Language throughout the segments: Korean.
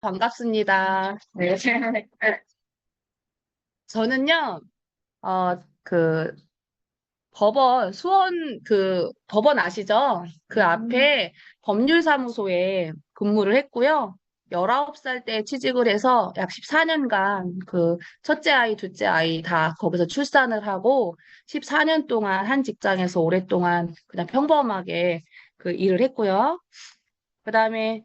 반갑습니다. 네. 저는요, 그, 법원 아시죠? 그 앞에 법률사무소에 근무를 했고요. 19살 때 취직을 해서 약 14년간 그 첫째 아이, 둘째 아이 다 거기서 출산을 하고 14년 동안 한 직장에서 오랫동안 그냥 평범하게 그 일을 했고요. 그다음에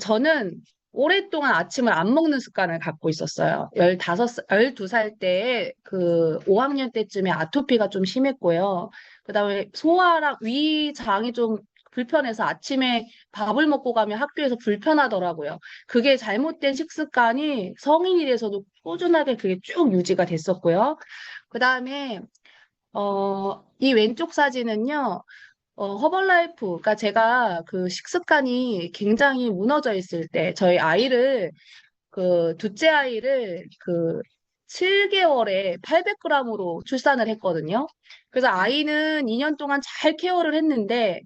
저는 오랫동안 아침을 안 먹는 습관을 갖고 있었어요. 12살 때 그 5학년 때쯤에 아토피가 좀 심했고요. 그다음에 소화랑 위장이 좀 불편해서 아침에 밥을 먹고 가면 학교에서 불편하더라고요. 그게 잘못된 식습관이 성인이 돼서도 꾸준하게 그게 쭉 유지가 됐었고요. 그다음에 이 왼쪽 사진은요. 허벌라이프, 그러니까 제가 그 식습관이 굉장히 무너져 있을 때, 저희 아이를, 그 둘째 아이를 그 7개월에 800g으로 출산을 했거든요. 그래서 아이는 2년 동안 잘 케어를 했는데,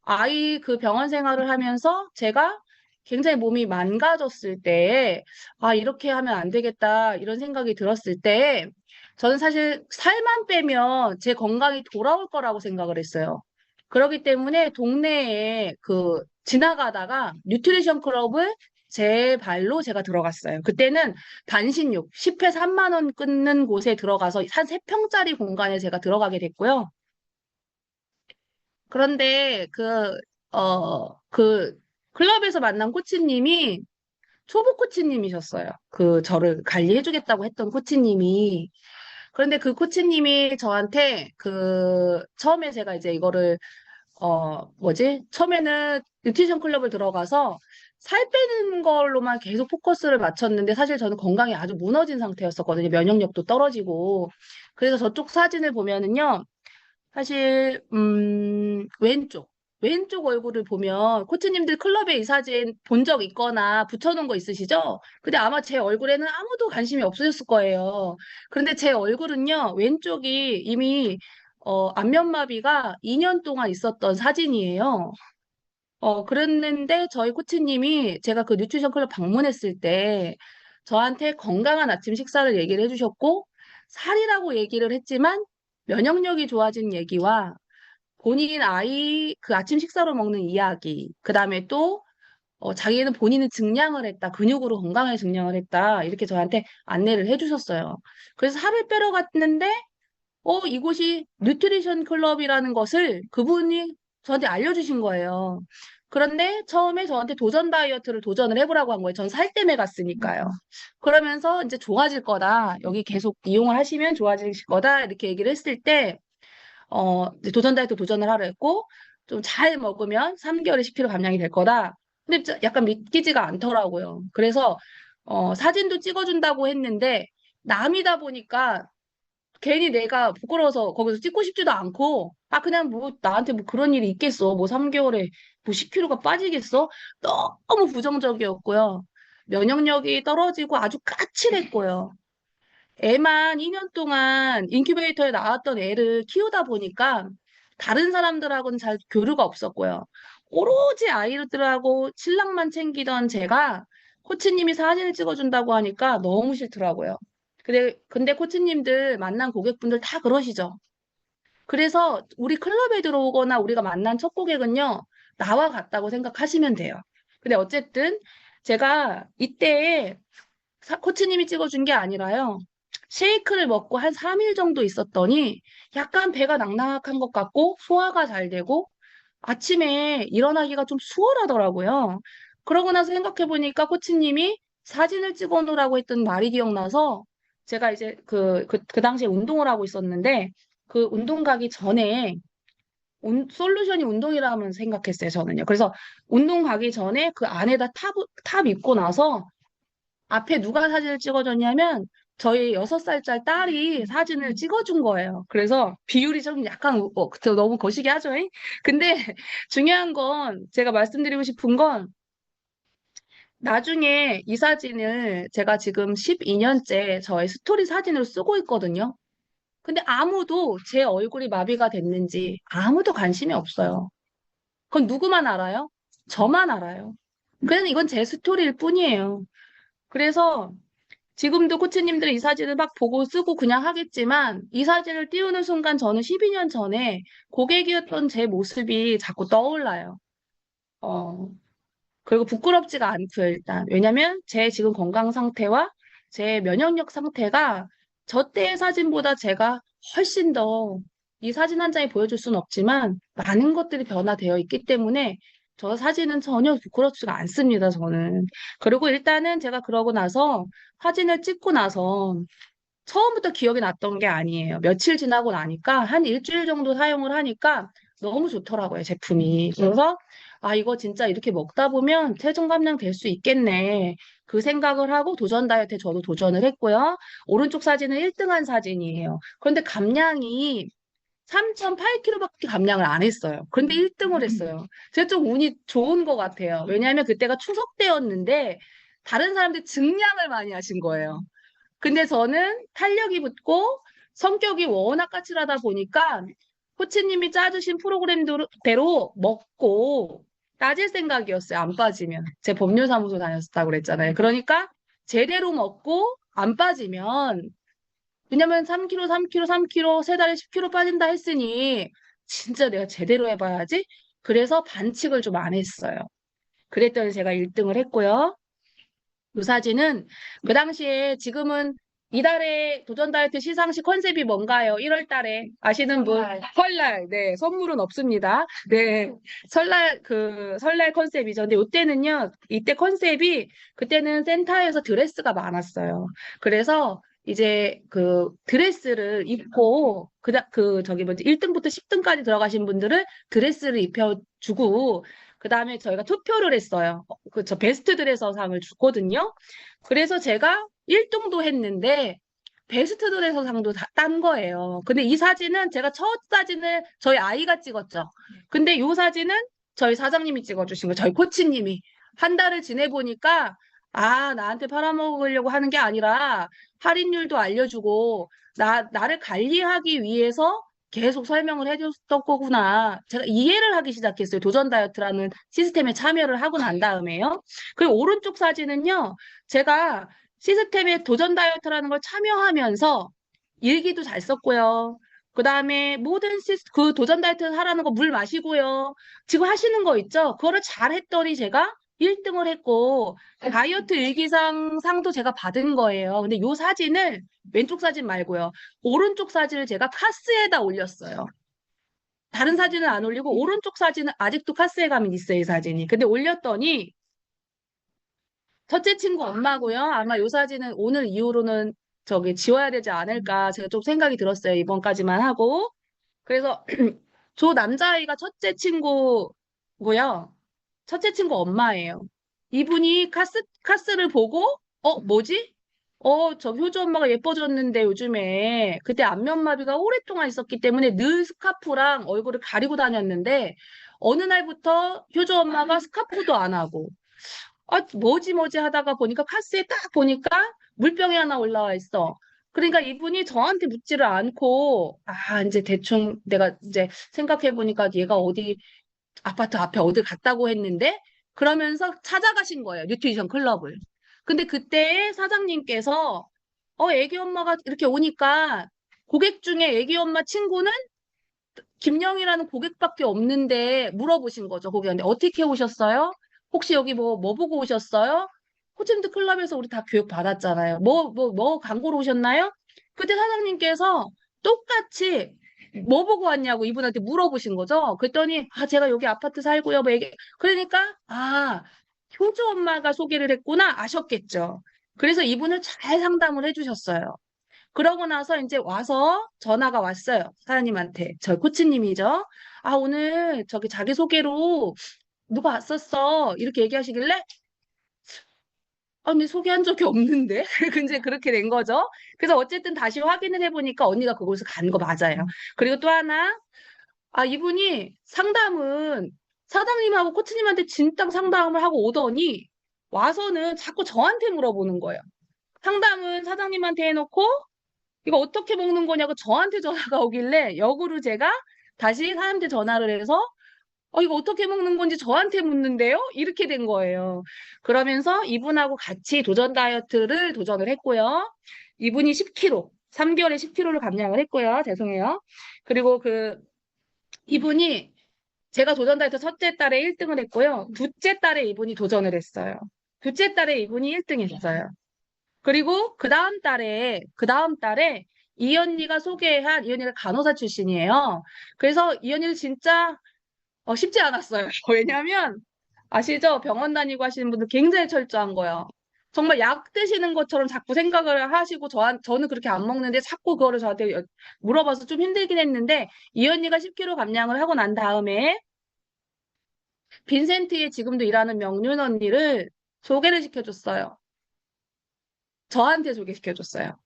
아이 그 병원 생활을 하면서 제가 굉장히 몸이 망가졌을 때, 아, 이렇게 하면 안 되겠다, 이런 생각이 들었을 때, 저는 사실 살만 빼면 제 건강이 돌아올 거라고 생각을 했어요. 그렇기 때문에 동네에 그 지나가다가 뉴트리션 클럽을 제 발로 제가 들어갔어요. 그때는 반신욕 10회 3만 원 끊는 곳에 들어가서 한 3평짜리 공간에 제가 들어가게 됐고요. 그런데 그 클럽에서 만난 코치님이 초보 코치님이셨어요. 그 저를 관리해주겠다고 했던 코치님이. 그런데 그 코치님이 저한테 처음에 제가 이제 이거를, 처음에는 뉴트리션 클럽을 들어가서 살 빼는 걸로만 계속 포커스를 맞췄는데 사실 저는 건강이 아주 무너진 상태였었거든요. 면역력도 떨어지고. 그래서 저쪽 사진을 보면은요. 사실 왼쪽 얼굴을 보면 코치님들 클럽에 이 사진 본 적 있거나 붙여놓은 거 있으시죠? 근데 아마 제 얼굴에는 아무도 관심이 없으셨을 거예요. 그런데 제 얼굴은요, 왼쪽이 이미 안면마비가 2년 동안 있었던 사진이에요. 그랬는데 저희 코치님이 제가 그 뉴트리션 클럽 방문했을 때 저한테 건강한 아침 식사를 얘기를 해주셨고 살이라고 얘기를 했지만 면역력이 좋아진 얘기와 본인 아이 그 아침 식사로 먹는 이야기, 그 다음에 또 자기는 본인은 증량을 했다, 근육으로 건강하게 증량을 했다, 이렇게 저한테 안내를 해주셨어요. 그래서 살을 빼러 갔는데 이곳이 뉴트리션 클럽이라는 것을 그분이 저한테 알려주신 거예요. 그런데 처음에 저한테 도전 다이어트를 도전을 해보라고 한 거예요. 전 살 때문에 갔으니까요. 그러면서 이제 좋아질 거다. 여기 계속 이용을 하시면 좋아질 거다. 이렇게 얘기를 했을 때, 이제 도전 다이어트 도전을 하려 했고, 좀 잘 먹으면 3개월에 10kg 감량이 될 거다. 근데 약간 믿기지가 않더라고요. 그래서, 사진도 찍어준다고 했는데, 남이다 보니까 괜히 내가 부끄러워서 거기서 찍고 싶지도 않고, 아, 그냥 뭐, 나한테 뭐 그런 일이 있겠어. 뭐 3개월에 뭐 10kg가 빠지겠어? 너무 부정적이었고요. 면역력이 떨어지고 아주 까칠했고요. 애만 2년 동안 인큐베이터에 나왔던 애를 키우다 보니까 다른 사람들하고는 잘 교류가 없었고요. 오로지 아이들하고 신랑만 챙기던 제가 코치님이 사진을 찍어준다고 하니까 너무 싫더라고요. 근데 코치님들 만난 고객분들 다 그러시죠. 그래서 우리 클럽에 들어오거나 우리가 만난 첫 고객은요, 나와 같다고 생각하시면 돼요. 근데 어쨌든 제가 이때 코치님이 찍어준 게 아니라요. 쉐이크를 먹고 한 3일 정도 있었더니 약간 배가 낭낭한 것 같고 소화가 잘 되고 아침에 일어나기가 좀 수월하더라고요. 그러고 나서 생각해보니까 코치님이 사진을 찍어 놓으라고 했던 말이 기억나서 제가 이제 그 당시에 운동을 하고 있었는데 그 운동 가기 전에 솔루션이 운동이라면 생각했어요, 저는요. 그래서 운동 가기 전에 그 안에다 탑 입고 나서 앞에 누가 사진을 찍어줬냐면 저희 6살짜리 딸이 사진을 찍어준 거예요. 그래서 비율이 좀 약간 그때 너무 거시기 하죠. 잉? 근데 중요한 건 제가 말씀드리고 싶은 건 나중에 이 사진을 제가 지금 12년째 저의 스토리 사진으로 쓰고 있거든요. 근데 아무도 제 얼굴이 마비가 됐는지 아무도 관심이 없어요. 그건 누구만 알아요? 저만 알아요. 그냥 이건 제 스토리일 뿐이에요. 그래서 지금도 코치님들이 이 사진을 막 보고 쓰고 그냥 하겠지만 이 사진을 띄우는 순간 저는 12년 전에 고객이었던 제 모습이 자꾸 떠올라요. 어, 그리고 부끄럽지가 않고요, 일단. 왜냐면 제 지금 건강 상태와 제 면역력 상태가 저 때의 사진보다 제가 훨씬 더 이 사진 한 장이 보여줄 수는 없지만 많은 것들이 변화되어 있기 때문에 저 사진은 전혀 부끄럽지가 않습니다, 저는. 그리고 일단은 제가 그러고 나서 사진을 찍고 나서 처음부터 기억이 났던 게 아니에요. 며칠 지나고 나니까 한 일주일 정도 사용을 하니까 너무 좋더라고요, 제품이. 그래서 아, 이거 진짜 이렇게 먹다 보면 체중 감량 될 수 있겠네. 그 생각을 하고 도전 다이어트에 저도 도전을 했고요. 오른쪽 사진은 1등한 사진이에요. 그런데 감량이 3.8kg밖에 감량을 안 했어요. 그런데 1등을 했어요. 제가 좀 운이 좋은 것 같아요. 왜냐하면 그때가 추석 때였는데 다른 사람들 증량을 많이 하신 거예요. 근데 저는 탄력이 붙고 성격이 워낙 까칠하다 보니까 코치님이 짜주신 프로그램대로 먹고 따질 생각이었어요. 안 빠지면. 제 법률사무소 다녔다고 그랬잖아요. 그러니까 제대로 먹고 안 빠지면 왜냐면 3kg, 3kg, 3kg, 세 달에 10kg 빠진다 했으니 진짜 내가 제대로 해봐야지. 그래서 반칙을 좀 안 했어요. 그랬더니 제가 1등을 했고요. 이 사진은 그 당시에 지금은 이달에 도전 다이어트 시상식 컨셉이 뭔가요? 1월 달에 아시는 분? 설날. 네, 선물은 없습니다. 네, 설날 컨셉이죠. 근데 이때는요, 이때 컨셉이 그때는 센터에서 드레스가 많았어요. 그래서 이제 그 드레스를 입고 저기 뭐지 1등부터 10등까지 들어가신 분들은 드레스를 입혀주고 그다음에 저희가 투표를 했어요. 저 베스트 드레서상을 주거든요. 그래서 제가 1등도 했는데 베스트 드레서상도 딴 거예요. 근데 이 사진은 제가 첫 사진을 저희 아이가 찍었죠. 근데 이 사진은 저희 사장님이 찍어주신 거, 저희 코치님이 한 달을 지내보니까 아, 나한테 팔아먹으려고 하는 게 아니라 할인율도 알려주고 나를 관리하기 위해서 계속 설명을 해줬던 거구나. 제가 이해를 하기 시작했어요. 도전 다이어트라는 시스템에 참여를 하고 난 다음에요. 그리고 오른쪽 사진은요. 제가 시스템에 도전 다이어트라는 걸 참여하면서 일기도 잘 썼고요. 그 다음에 그 도전 다이어트 하라는 거 물 마시고요. 지금 하시는 거 있죠? 그거를 잘 했더니 제가 1등을 했고 다이어트 일기상 상도 제가 받은 거예요. 근데 이 사진을 왼쪽 사진 말고요. 오른쪽 사진을 제가 카스에다 올렸어요. 다른 사진은 안 올리고 오른쪽 사진은 아직도 카스에 가면 있어요, 이 사진이. 근데 올렸더니 첫째 친구 엄마고요. 아마 이 사진은 오늘 이후로는 저기 지워야 되지 않을까 제가 좀 생각이 들었어요. 이번까지만 하고. 그래서 저 남자아이가 첫째 친구고요. 첫째 친구 엄마예요. 이분이 카스를 보고, 뭐지? 저 효주 엄마가 예뻐졌는데 요즘에 그때 안면마비가 오랫동안 있었기 때문에 늘 스카프랑 얼굴을 가리고 다녔는데 어느 날부터 효주 엄마가 스카프도 안 하고 뭐지 하다가 보니까 카스에 딱 보니까 물병이 하나 올라와 있어. 그러니까 이분이 저한테 묻지를 않고 이제 대충 내가 이제 생각해 보니까 얘가 어디 아파트 앞에 어디 갔다고 했는데 그러면서 찾아가신 거예요. 뉴트리션 클럽을. 근데 그때 사장님께서 애기 엄마가 이렇게 오니까 고객 중에 애기 엄마 친구는 김영이라는 고객밖에 없는데 물어보신 거죠. 고객한테 어떻게 오셨어요? 혹시 여기 뭐 보고 오셨어요? 코치님들 클럽에서 우리 다 교육 받았잖아요. 뭐 광고로 오셨나요? 그때 사장님께서 똑같이 뭐 보고 왔냐고 이분한테 물어보신 거죠. 그랬더니 제가 여기 아파트 살고요. 뭐 그러니까 효주 엄마가 소개를 했구나 아셨겠죠. 그래서 이분을 잘 상담을 해주셨어요. 그러고 나서 이제 와서 전화가 왔어요. 사장님한테. 저 코치님이죠. 오늘 저기 자기소개로 누가 왔었어. 이렇게 얘기하시길래 근데 소개한 적이 없는데? 근데 그렇게 된 거죠. 그래서 어쨌든 다시 확인을 해보니까 언니가 그곳을 간 거 맞아요. 그리고 또 하나, 이분이 상담은 사장님하고 코치님한테 진짜 상담을 하고 오더니 와서는 자꾸 저한테 물어보는 거예요. 상담은 사장님한테 해놓고 이거 어떻게 먹는 거냐고 저한테 전화가 오길래 역으로 제가 다시 사람한테 전화를 해서 이거 어떻게 먹는 건지 저한테 묻는데요? 이렇게 된 거예요. 그러면서 이분하고 같이 도전 다이어트를 도전을 했고요. 이분이 10kg, 3개월에 10kg를 감량을 했고요. 죄송해요. 그리고 이분이 제가 도전 다이어트 첫째 달에 1등을 했고요. 둘째 달에 이분이 도전을 했어요. 둘째 달에 이분이 1등 했어요. 그리고 그 다음 달에 이 언니가 소개한, 이 언니가 간호사 출신이에요. 그래서 이 언니는 진짜 쉽지 않았어요. 왜냐하면 아시죠? 병원 다니고 하시는 분들 굉장히 철저한 거예요. 정말 약 드시는 것처럼 자꾸 생각을 하시고 저는 그렇게 안 먹는데 자꾸 그거를 저한테 물어봐서 좀 힘들긴 했는데 이 언니가 10kg 감량을 하고 난 다음에 빈센트에 지금도 일하는 명륜 언니를 소개를 시켜줬어요. 저한테 소개시켜줬어요.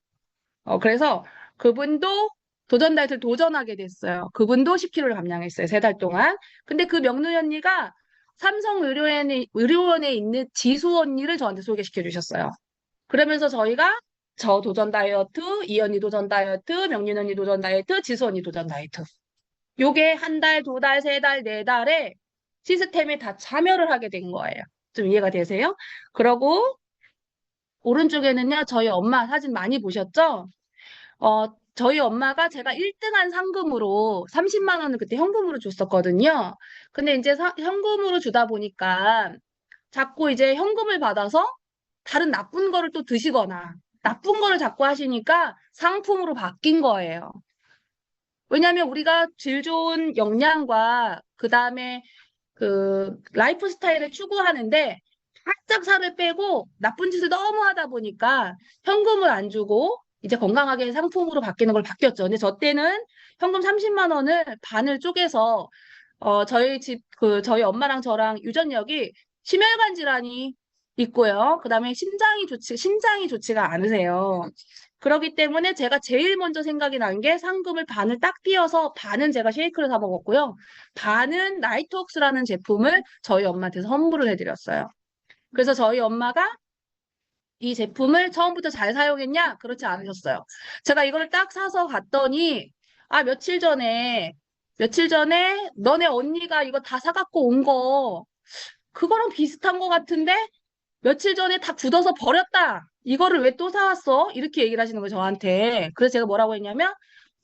그래서 그분도 도전 다이어트를 도전하게 됐어요. 그분도 10kg를 감량했어요. 3달 동안. 근데 그 명루 언니가 의료원에 있는 지수 언니를 저한테 소개시켜 주셨어요. 그러면서 저희가 저 도전 다이어트, 이 언니 도전 다이어트, 명륜 언니 도전 다이어트, 지수 언니 도전 다이어트. 요게 한 달, 두 달, 세 달, 네 달에 시스템에 다 참여를 하게 된 거예요. 좀 이해가 되세요? 그러고 오른쪽에는요, 저희 엄마 사진 많이 보셨죠? 저희 엄마가 제가 1등한 상금으로 30만 원을 그때 현금으로 줬었거든요. 근데 이제 현금으로 주다 보니까 자꾸 이제 현금을 받아서 다른 나쁜 거를 또 드시거나 나쁜 거를 자꾸 하시니까 상품으로 바뀐 거예요. 왜냐하면 우리가 질 좋은 영양과 그다음에 라이프 스타일을 추구하는데 바짝 살을 빼고 나쁜 짓을 너무 하다 보니까 현금을 안 주고 이제 건강하게 상품으로 바뀌는 걸 바뀌었죠. 근데 저 때는 현금 30만 원을 반을 쪼개서 저희 엄마랑 저랑 유전력이 심혈관 질환이 있고요. 그다음에 신장이 좋지가 않으세요. 그렇기 때문에 제가 제일 먼저 생각이 난 게 상금을 반을 딱 띄어서 반은 제가 쉐이크를 사 먹었고요. 반은 나이트웍스라는 제품을 저희 엄마한테 선물을 해드렸어요. 그래서 저희 엄마가 이 제품을 처음부터 잘 사용했냐? 그렇지 않으셨어요. 제가 이거를 딱 사서 갔더니, 며칠 전에 너네 언니가 이거 다 사갖고 온 거, 그거랑 비슷한 거 같은데? 며칠 전에 다 굳어서 버렸다. 이거를 왜 또 사왔어? 이렇게 얘기를 하시는 거예요, 저한테. 그래서 제가 뭐라고 했냐면,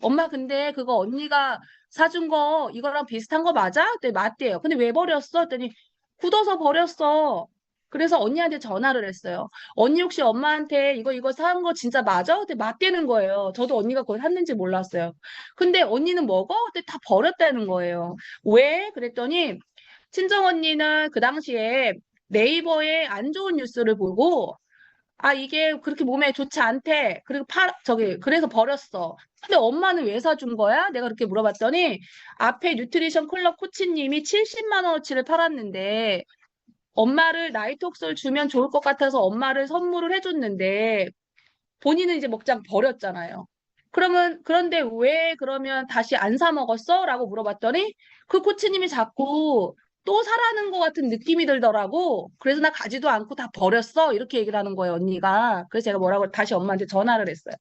엄마, 근데 그거 언니가 사준 거, 이거랑 비슷한 거 맞아? 그랬더니 맞대요. 근데 왜 버렸어? 했더니, 굳어서 버렸어. 그래서 언니한테 전화를 했어요. 언니 혹시 엄마한테 이거 사은 거 진짜 맞아? 그때 맞대는 거예요. 저도 언니가 그걸 샀는지 몰랐어요. 근데 언니는 먹어? 그때 다 버렸다는 거예요. 왜? 그랬더니, 친정 언니는 그 당시에 네이버에 안 좋은 뉴스를 보고 이게 그렇게 몸에 좋지 않대. 그리고 그래서 버렸어. 근데 엄마는 왜 사준 거야? 내가 그렇게 물어봤더니 앞에 뉴트리션 클럽 코치님이 70만 원어치를 팔았는데 엄마를 나이톡스를 주면 좋을 것 같아서 엄마를 선물을 해줬는데 본인은 이제 먹장 버렸잖아요. 그런데 왜 그러면 다시 안 사 먹었어? 라고 물어봤더니 그 코치님이 자꾸 또 사라는 것 같은 느낌이 들더라고. 그래서 나 가지도 않고 다 버렸어. 이렇게 얘기를 하는 거예요, 언니가. 그래서 제가 뭐라고 다시 엄마한테 전화를 했어요.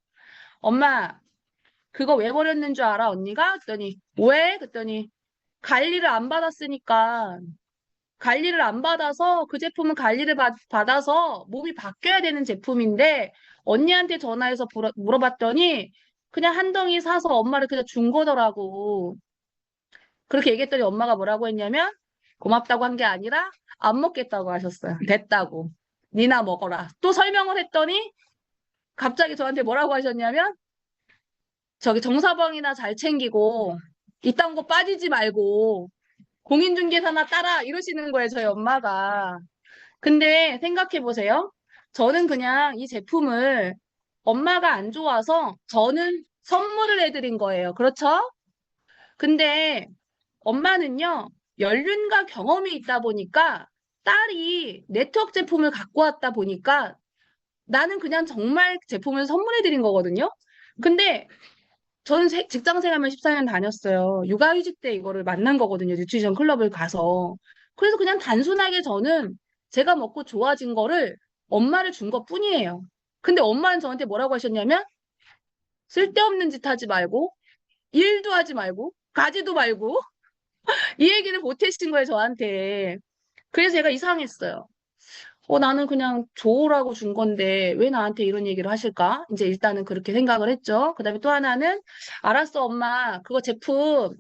엄마, 그거 왜 버렸는 줄 알아, 언니가? 그랬더니, 왜? 그랬더니, 관리를 안 받았으니까. 관리를 안 받아서 그 제품은 관리를 받아서 몸이 바뀌어야 되는 제품인데 언니한테 전화해서 물어봤더니 그냥 한 덩이 사서 엄마를 그냥 준 거더라고. 그렇게 얘기했더니 엄마가 뭐라고 했냐면 고맙다고 한 게 아니라 안 먹겠다고 하셨어요. 됐다고. 니나 먹어라. 또 설명을 했더니 갑자기 저한테 뭐라고 하셨냐면 저기 정사방이나 잘 챙기고 이딴 거 빠지지 말고 공인중개사나 따라 이러시는 거예요, 저희 엄마가. 근데 생각해 보세요. 저는 그냥 이 제품을 엄마가 안 좋아서 저는 선물을 해드린 거예요. 그렇죠? 근데 엄마는요, 연륜과 경험이 있다 보니까 딸이 네트워크 제품을 갖고 왔다 보니까 나는 그냥 정말 제품을 선물해드린 거거든요. 근데 저는 직장 생활만 14년 다녔어요. 육아휴직 때 이거를 만난 거거든요. 뉴트리션 클럽을 가서. 그래서 그냥 단순하게 저는 제가 먹고 좋아진 거를 엄마를 준 것뿐이에요. 근데 엄마는 저한테 뭐라고 하셨냐면 쓸데없는 짓 하지 말고 일도 하지 말고 가지도 말고 이 얘기를 못해신 거예요, 저한테. 그래서 제가 이상했어요. 나는 그냥 줘라고 준 건데 왜 나한테 이런 얘기를 하실까? 이제 일단은 그렇게 생각을 했죠. 그다음에 또 하나는 알았어, 엄마. 그거 제품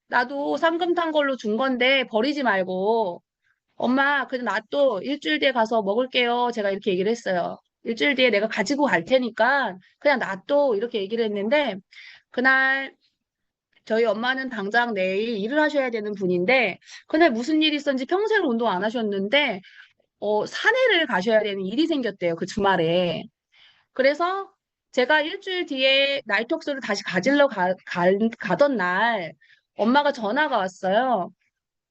나도 상금 탄 걸로 준 건데 버리지 말고 엄마 그냥 놔둬. 일주일 뒤에 가서 먹을게요. 제가 이렇게 얘기를 했어요. 일주일 뒤에 내가 가지고 갈 테니까 그냥 놔둬. 이렇게 얘기를 했는데 그날 저희 엄마는 당장 내일 일을 하셔야 되는 분인데 그날 무슨 일이 있었는지 평생 운동 안 하셨는데 산에를 가셔야 되는 일이 생겼대요. 그 주말에. 그래서 제가 일주일 뒤에 나이톡스를 다시 가던 날 엄마가 전화가 왔어요.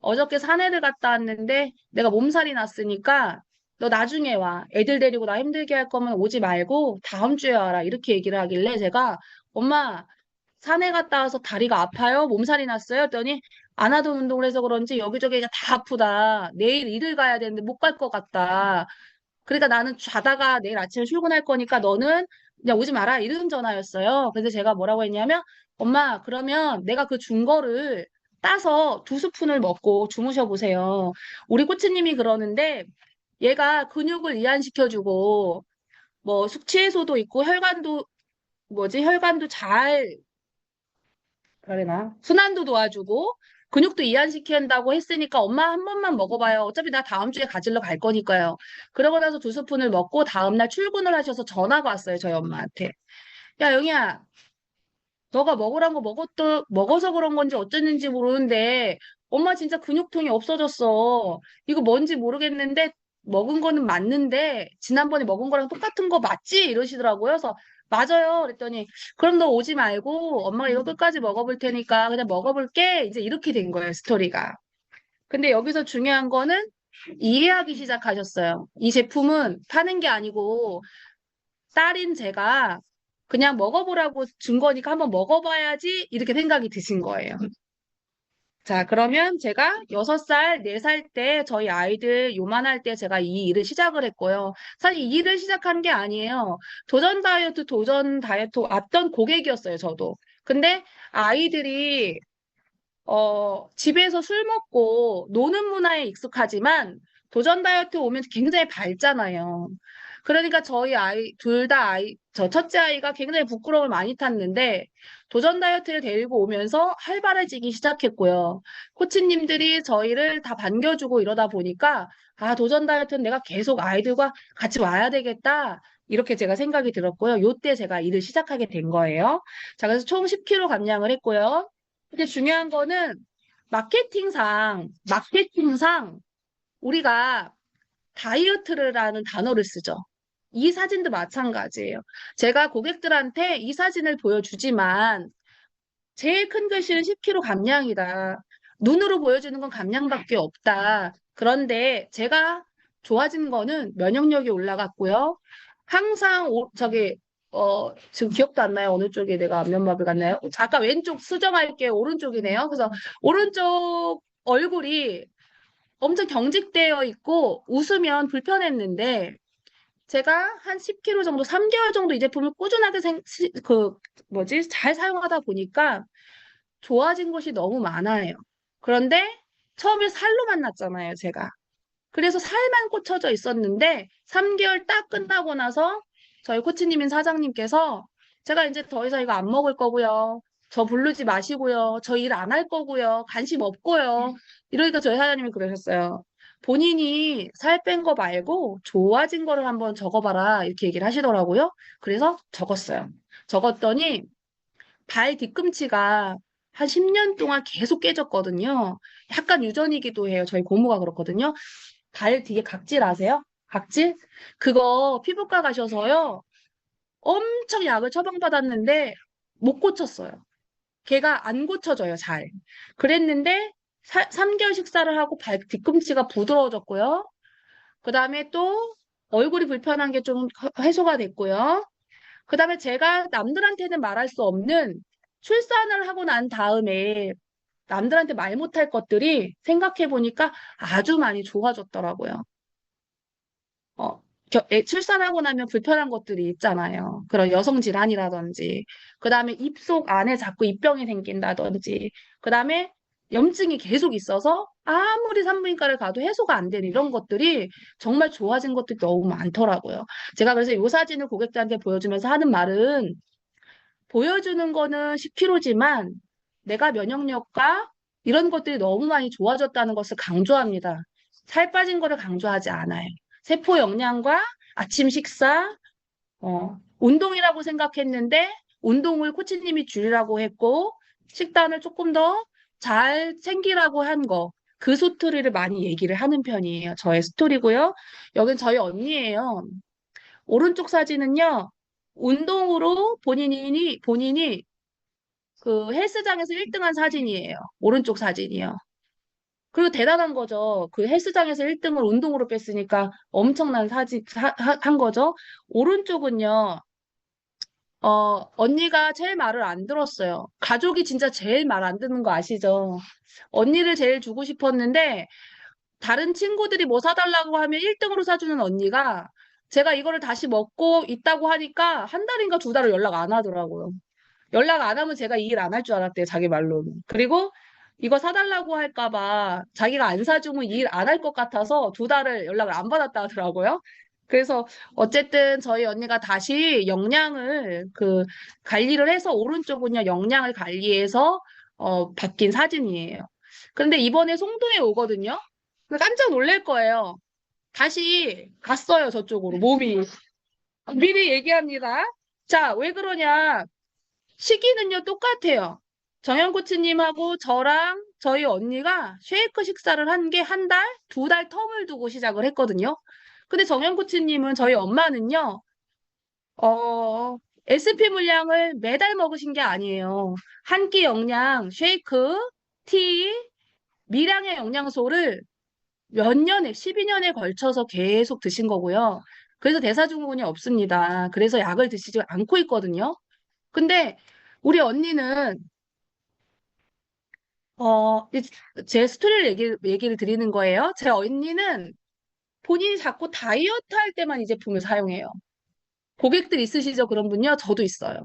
어저께 산에를 갔다 왔는데 내가 몸살이 났으니까 너 나중에 와. 애들 데리고 나 힘들게 할 거면 오지 말고 다음 주에 와라. 이렇게 얘기를 하길래 제가 엄마 산에 갔다 와서 다리가 아파요? 몸살이 났어요? 했더니 안 하던 운동을 해서 그런지 여기저기가 다 아프다. 내일 일을 가야 되는데 못 갈 것 같다. 그러니까 나는 자다가 내일 아침에 출근할 거니까 너는 그냥 오지 마라. 이런 전화였어요. 그래서 제가 뭐라고 했냐면 엄마 그러면 내가 그 준 거를 따서 2스푼을 먹고 주무셔 보세요. 우리 코치님이 그러는데 얘가 근육을 이완시켜주고 뭐 숙취해소도 있고 혈관도 잘 그러나 순환도 도와주고 근육도 이완시킨다고 했으니까 엄마 한 번만 먹어봐요. 어차피 나 다음 주에 가지러 갈 거니까요. 그러고 나서 2스푼을 먹고 다음날 출근을 하셔서 전화가 왔어요. 저희 엄마한테. 야, 영희야, 너가 먹으란 거 먹어서 그런 건지 어쩌는지 모르는데 엄마 진짜 근육통이 없어졌어. 이거 뭔지 모르겠는데 먹은 거는 맞는데 지난번에 먹은 거랑 똑같은 거 맞지? 이러시더라고요. 그래서 맞아요. 그랬더니 그럼 너 오지 말고 엄마가 이거 끝까지 먹어볼 테니까 그냥 먹어볼게. 이제 이렇게 된 거예요, 스토리가. 근데 여기서 중요한 거는 이해하기 시작하셨어요. 이 제품은 파는 게 아니고 딸인 제가 그냥 먹어보라고 준 거니까 한번 먹어봐야지 이렇게 생각이 드신 거예요. 자, 그러면 제가 6살, 4살 때 저희 아이들 요만할 때 제가 이 일을 시작을 했고요. 사실 이 일을 시작한 게 아니에요. 도전 다이어트 왔던 고객이었어요, 저도. 근데 아이들이 집에서 술 먹고 노는 문화에 익숙하지만 도전 다이어트 오면 굉장히 밝잖아요. 그러니까 저희 아이, 둘 다 저 첫째 아이가 굉장히 부끄러움을 많이 탔는데 도전 다이어트를 데리고 오면서 활발해지기 시작했고요. 코치님들이 저희를 다 반겨주고 이러다 보니까 도전 다이어트는 내가 계속 아이들과 같이 와야 되겠다. 이렇게 제가 생각이 들었고요. 요때 제가 일을 시작하게 된 거예요. 자, 그래서 총 10kg 감량을 했고요. 근데 중요한 거는 마케팅상 우리가 다이어트라는 단어를 쓰죠. 이 사진도 마찬가지예요. 제가 고객들한테 이 사진을 보여주지만 제일 큰 글씨는 10kg 감량이다. 눈으로 보여주는 건 감량밖에 없다. 그런데 제가 좋아진 거는 면역력이 올라갔고요. 항상 지금 기억도 안 나요. 어느 쪽에 내가 안면마비 갔나요? 아까 왼쪽 수정할게요. 오른쪽이네요. 그래서 오른쪽 얼굴이 엄청 경직되어 있고 웃으면 불편했는데 제가 한 10kg 정도, 3개월 정도 이 제품을 꾸준하게 잘 사용하다 보니까 좋아진 것이 너무 많아요. 그런데 처음에 살로 만났잖아요, 제가. 그래서 살만 꽂혀져 있었는데 3개월 딱 끝나고 나서 저희 코치님인 사장님께서 제가 이제 더 이상 이거 안 먹을 거고요. 저 부르지 마시고요. 저 일 안 할 거고요. 관심 없고요. 이러니까 저희 사장님이 그러셨어요. 본인이 살 뺀 거 말고 좋아진 거를 한번 적어봐라. 이렇게 얘기를 하시더라고요. 그래서 적었어요. 적었더니 발 뒤꿈치가 한 10년 동안 계속 깨졌거든요. 약간 유전이기도 해요. 저희 고모가 그렇거든요. 발 뒤에 각질 아세요? 각질? 그거 피부과 가셔서요. 엄청 약을 처방받았는데 못 고쳤어요. 걔가 안 고쳐져요, 잘. 그랬는데 3개월 식사를 하고 발 뒤꿈치가 부드러워졌고요. 그 다음에 또 얼굴이 불편한 게 좀 해소가 됐고요. 그 다음에 제가 남들한테는 말할 수 없는 출산을 하고 난 다음에 남들한테 말 못할 것들이 생각해 보니까 아주 많이 좋아졌더라고요. 출산하고 나면 불편한 것들이 있잖아요. 그런 여성 질환이라든지, 그 다음에 입속 안에 자꾸 입병이 생긴다든지, 그 다음에 염증이 계속 있어서 아무리 산부인과를 가도 해소가 안 되는 이런 것들이 정말 좋아진 것들이 너무 많더라고요. 제가 그래서 이 사진을 고객들한테 보여주면서 하는 말은 보여주는 거는 10kg지만 내가 면역력과 이런 것들이 너무 많이 좋아졌다는 것을 강조합니다. 살 빠진 거를 강조하지 않아요. 세포 영양과 아침 식사, 운동이라고 생각했는데 운동을 코치님이 줄이라고 했고 식단을 조금 더 잘 챙기라고 한 거. 그 스토리를 많이 얘기를 하는 편이에요. 저의 스토리고요. 여긴 저희 언니예요. 오른쪽 사진은요. 운동으로 본인이 그 헬스장에서 1등한 사진이에요. 오른쪽 사진이요. 그리고 대단한 거죠. 그 헬스장에서 1등을 운동으로 뺐으니까 엄청난 한 거죠. 오른쪽은요. 언니가 제일 말을 안 들었어요. 가족이 진짜 제일 말 안 듣는 거 아시죠? 언니를 제일 주고 싶었는데, 다른 친구들이 뭐 사달라고 하면 1등으로 사주는 언니가 제가 이거를 다시 먹고 있다고 하니까 한 달인가 두 달을 연락 안 하더라고요. 연락 안 하면 제가 이 일 안 할 줄 알았대요, 자기 말로는. 그리고 이거 사달라고 할까 봐 자기가 안 사주면 이 일 안 할 것 같아서 두 달을 연락을 안 받았다 하더라고요. 그래서 어쨌든 저희 언니가 다시 영양을 관리를 해서 오른쪽은요, 영양을 관리해서 바뀐 사진이에요. 근데 이번에 송도에 오거든요. 깜짝 놀랄 거예요. 다시 갔어요, 저쪽으로, 몸이. 미리 얘기합니다. 자, 왜 그러냐. 시기는요, 똑같아요. 정현 코치님하고 저랑 저희 언니가 쉐이크 식사를 한 게 한 달, 두 달 텀을 두고 시작을 했거든요. 근데 정현 코치님은 저희 엄마는요, SP 물량을 매달 먹으신 게 아니에요. 한 끼 영양, 쉐이크, 티, 미량의 영양소를 몇 년에, 12년에 걸쳐서 계속 드신 거고요. 그래서 대사증후군이 없습니다. 그래서 약을 드시지 않고 있거든요. 근데 우리 언니는 제 스토리를 얘기를 드리는 거예요. 제 언니는 본인이 자꾸 다이어트 할 때만 이 제품을 사용해요. 고객들 있으시죠? 그런 분요? 저도 있어요.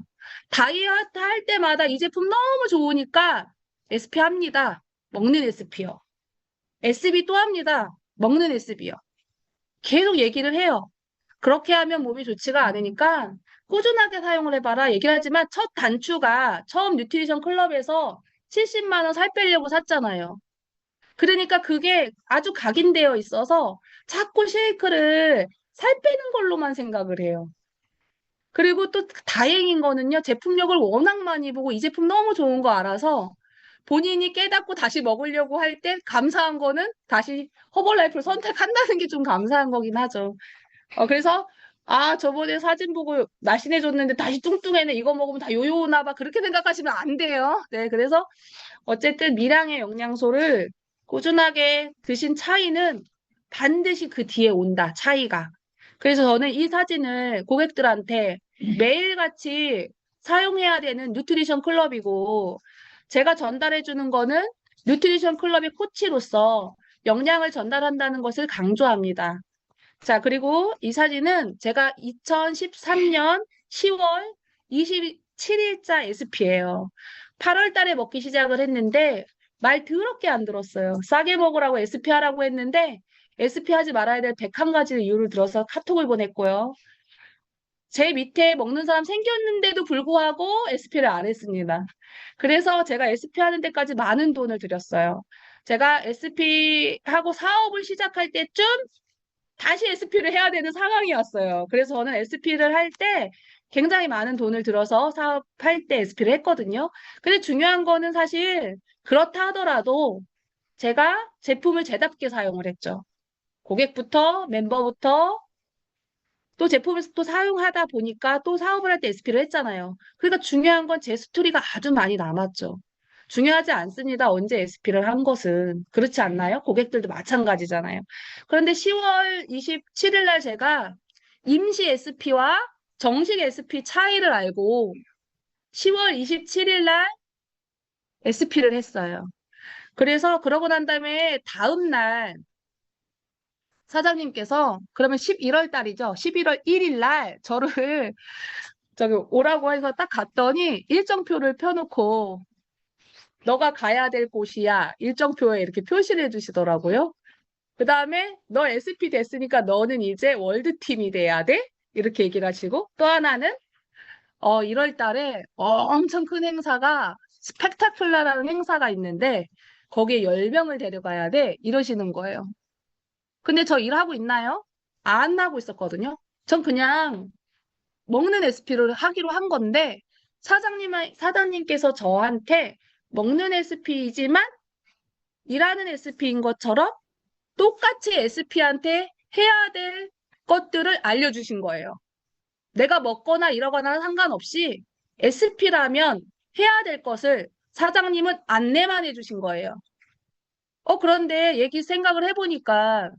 다이어트 할 때마다 이 제품 너무 좋으니까 SP 합니다. 먹는 SP요. SB 또 합니다. 먹는 SB요. 계속 얘기를 해요. 그렇게 하면 몸이 좋지가 않으니까 꾸준하게 사용을 해봐라 얘기를 하지만 첫 단추가 처음 뉴트리션 클럽에서 70만 원 살 빼려고 샀잖아요. 그러니까 그게 아주 각인되어 있어서 자꾸 쉐이크를 살 빼는 걸로만 생각을 해요. 그리고 또 다행인 거는요, 제품력을 워낙 많이 보고 이 제품 너무 좋은 거 알아서 본인이 깨닫고 다시 먹으려고 할 때 감사한 거는 다시 허벌라이프를 선택한다는 게 좀 감사한 거긴 하죠. 그래서 저번에 사진 보고 날씬해졌는데 다시 뚱뚱해네. 이거 먹으면 다 요요오나 봐. 그렇게 생각하시면 안 돼요. 네, 그래서 어쨌든 미량의 영양소를 꾸준하게 드신 차이는 반드시 그 뒤에 온다, 차이가. 그래서 저는 이 사진을 고객들한테 매일같이 사용해야 되는 뉴트리션 클럽이고, 제가 전달해 주는 거는 뉴트리션 클럽의 코치로서 영양을 전달한다는 것을 강조합니다. 자, 그리고 이 사진은 제가 2013년 10월 27일자 SP예요. 8월 달에 먹기 시작을 했는데 말 더럽게 안 들었어요. 싸게 먹으라고 SP 하라고 했는데 SP 하지 말아야 될 101가지 이유를 들어서 카톡을 보냈고요. 제 밑에 먹는 사람 생겼는데도 불구하고 SP를 안 했습니다. 그래서 제가 SP 하는 데까지 많은 돈을 들였어요. 제가 SP 하고 사업을 시작할 때쯤 다시 SP를 해야 되는 상황이 왔어요. 그래서 저는 SP를 할 때 굉장히 많은 돈을 들어서 사업할 때 SP를 했거든요. 근데 중요한 거는 사실 그렇다 하더라도 제가 제품을 제답게 사용을 했죠. 고객부터 멤버부터 또 제품을 또 사용하다 보니까 또 사업을 할 때 SP를 했잖아요. 그러니까 중요한 건 제 스토리가 아주 많이 남았죠. 중요하지 않습니다. 언제 SP를 한 것은. 그렇지 않나요? 고객들도 마찬가지잖아요. 그런데 10월 27일 날 제가 임시 SP와 정식 SP 차이를 알고 10월 27일 날 SP를 했어요. 그래서 그러고 난 다음에 다음 날 사장님께서 그러면 11월 달이죠. 11월 1일 날 저를 저기 오라고 해서 딱 갔더니 일정표를 펴놓고 너가 가야 될 곳이야. 일정표에 이렇게 표시를 해주시더라고요. 그 다음에 너 SP 됐으니까 너는 이제 월드팀이 돼야 돼? 이렇게 얘기를 하시고 또 하나는 1월 달에 엄청 큰 행사가 스펙타클라라는 행사가 있는데 거기에 10명을 데려가야 돼. 이러시는 거예요. 근데 저 일하고 있나요? 안 하고 있었거든요. 전 그냥 먹는 SP를 하기로 한 건데 사장님께서 저한테 먹는 SP이지만 일하는 SP인 것처럼 똑같이 SP한테 해야 될 것들을 알려주신 거예요. 내가 먹거나 이러거나 상관없이 SP라면 해야 될 것을 사장님은 안내만 해주신 거예요. 그런데 생각을 해보니까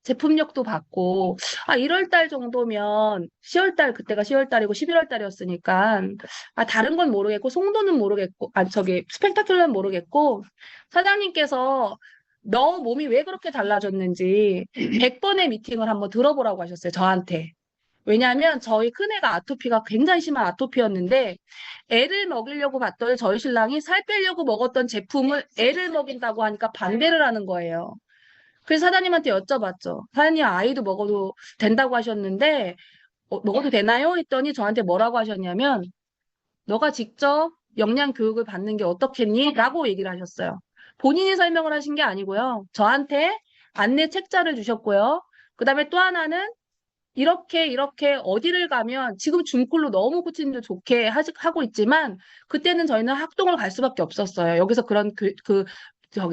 제품력도 받고, 1월 달 정도면, 10월 달, 그때가 10월 달이고 11월 달이었으니까, 다른 건 모르겠고, 송도는 모르겠고, 스펙타클러는 모르겠고, 사장님께서 너 몸이 왜 그렇게 달라졌는지 100번의 미팅을 한번 들어보라고 하셨어요, 저한테. 왜냐하면 저희 큰애가 아토피가 굉장히 심한 아토피였는데, 애를 먹이려고 봤더니 저희 신랑이 살 빼려고 먹었던 제품을 애를 먹인다고 하니까 반대를 하는 거예요. 그래서 사장님한테 여쭤봤죠. 사장님 아이도 먹어도 된다고 하셨는데 먹어도 되나요? 했더니 저한테 뭐라고 하셨냐면 너가 직접 영양 교육을 받는 게 어떻겠니? 라고 얘기를 하셨어요. 본인이 설명을 하신 게 아니고요. 저한테 안내 책자를 주셨고요. 그 다음에 또 하나는 이렇게 어디를 가면 지금 줌콜로 너무 코치님도 좋게 하고 있지만 그때는 저희는 학동을 갈 수밖에 없었어요. 여기서 그런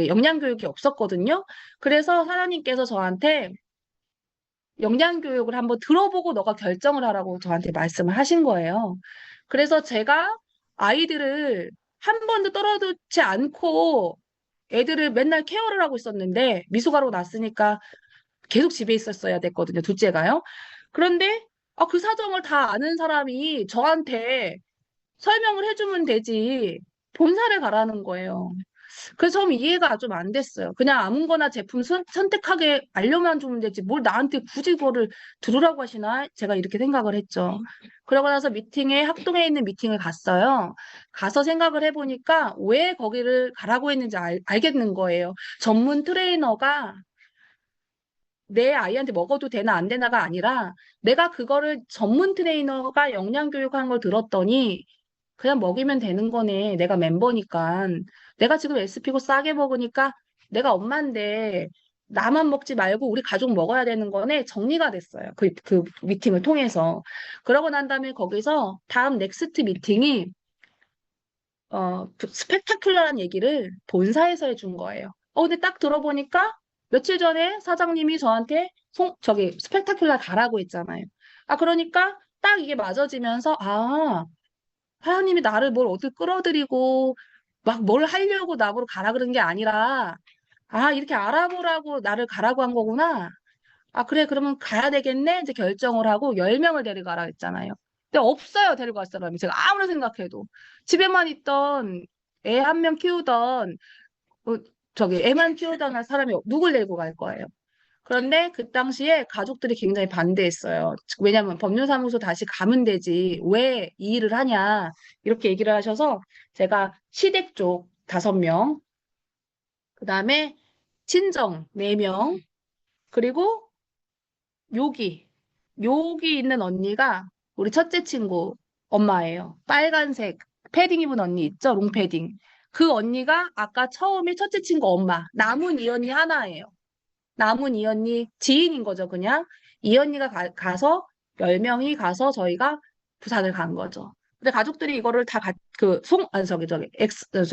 영양 교육이 없었거든요. 그래서 사장님께서 저한테 영양 교육을 한번 들어보고 너가 결정을 하라고 저한테 말씀을 하신 거예요. 그래서 제가 아이들을 한 번도 떨어놓지 않고 애들을 맨날 케어를 하고 있었는데 미숙아로 났으니까 계속 집에 있었어야 됐거든요. 둘째가요. 그런데 그 사정을 다 아는 사람이 저한테 설명을 해주면 되지 본사를 가라는 거예요. 그래서 처음 이해가 좀 안 됐어요. 그냥 아무거나 제품 선택하게 알려만 주면 되지 뭘 나한테 굳이 그거를 들으라고 하시나? 제가 이렇게 생각을 했죠. 그러고 나서 학동에 있는 미팅을 갔어요. 가서 생각을 해보니까 왜 거기를 가라고 했는지 알겠는 거예요. 전문 트레이너가 내 아이한테 먹어도 되나 안 되나가 아니라 내가 그거를 전문 트레이너가 영양교육한 걸 들었더니 그냥 먹이면 되는 거네. 내가 멤버니까. 내가 지금 SP고 싸게 먹으니까 내가 엄마인데 나만 먹지 말고 우리 가족 먹어야 되는 거네. 정리가 됐어요. 그 미팅을 통해서. 그러고 난 다음에 거기서 다음 넥스트 미팅이 스펙타클러란 얘기를 본사에서 해준 거예요. 근데 딱 들어보니까 며칠 전에 사장님이 저한테 스펙타클러 가라고 했잖아요. 그러니까 딱 이게 맞아지면서, 사장님이 나를 뭘 어디 끌어들이고 막 뭘 하려고 나보러 가라 그런 게 아니라, 이렇게 알아보라고 나를 가라고 한 거구나. 그래, 그러면 가야 되겠네. 이제 결정을 하고 10명을 데려가라 했잖아요. 근데 없어요, 데려갈 사람이. 제가 아무리 생각해도. 집에만 있던 애 한 명 키우던, 어, 애만 키우던 사람이 누굴 데리고 갈 거예요. 그런데 그 당시에 가족들이 굉장히 반대했어요. 왜냐면 법률사무소 다시 가면 되지. 왜 이 일을 하냐. 이렇게 얘기를 하셔서 제가 시댁 쪽 5명, 그 다음에 친정 4명, 그리고 여기, 여기 있는 언니가 우리 첫째 친구 엄마예요. 빨간색 패딩 입은 언니 있죠? 롱패딩. 그 언니가 아까 처음에 첫째 친구 엄마. 남은 이 언니 하나예요. 남은 이 언니 지인인 거죠, 그냥. 이 언니가 가서 10명이 가서 저희가 부산을 간 거죠. 근데 가족들이 이거를 다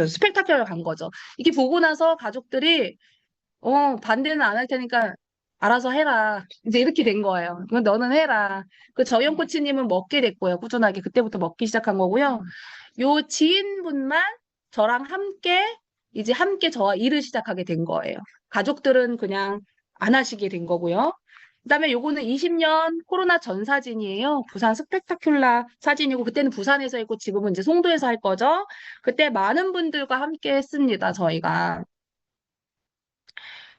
스펙타클러를 간 거죠. 이게 보고 나서 가족들이 반대는 안 할 테니까 알아서 해라. 이제 이렇게 된 거예요. 그건 너는 해라. 그 저영 코치님은 먹게 됐고요. 꾸준하게 그때부터 먹기 시작한 거고요. 요 지인분만 저랑 함께 저와 일을 시작하게 된 거예요. 가족들은 그냥 안 하시게 된 거고요. 그다음에 요거는 20년 코로나 전 사진이에요. 부산 스펙타큘라 사진이고 그때는 부산에서 했고 지금은 이제 송도에서 할 거죠. 그때 많은 분들과 함께 했습니다. 저희가.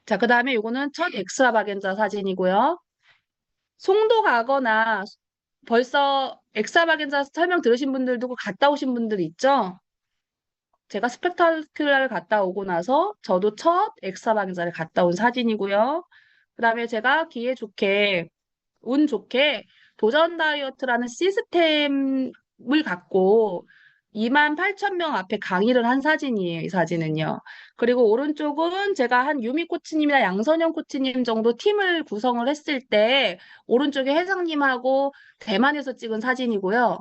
자, 그다음에 요거는 첫 엑스트라바겐자 사진이고요. 송도 가거나 벌써 엑스트라바겐자 설명 들으신 분들도 갔다 오신 분들 있죠? 제가 스펙타클라를 갔다 오고 나서 저도 첫 엑스트라방자를 갔다 온 사진이고요. 그다음에 제가 기회 좋게 운 좋게 도전 다이어트라는 시스템을 갖고 28,000명 앞에 강의를 한 사진이에요, 이 사진은요. 그리고 오른쪽은 제가 한 유미 코치님이나 양선영 코치님 정도 팀을 구성을 했을 때 오른쪽에 회장님하고 대만에서 찍은 사진이고요.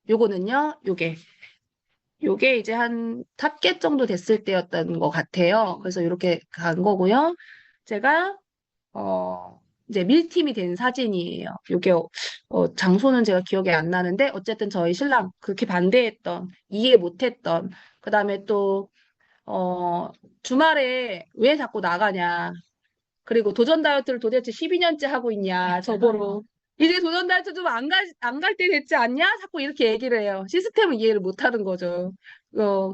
요거는요, 요게 이제 한 탑겟 정도 됐을 때였던 것 같아요. 그래서 이렇게 간 거고요. 제가 어, 이제 밀팀이 된 사진이에요. 요게 장소는 제가 기억이 안 나는데 어쨌든 저희 신랑 그렇게 반대했던, 이해 못했던, 그다음에 또 주말에 왜 자꾸 나가냐. 그리고 도전 다이어트를 도대체 12년째 하고 있냐, 저보러. 이제 도전 다이어트 좀 안 갈 때 됐지 않냐? 자꾸 이렇게 얘기를 해요. 시스템을 이해를 못 하는 거죠.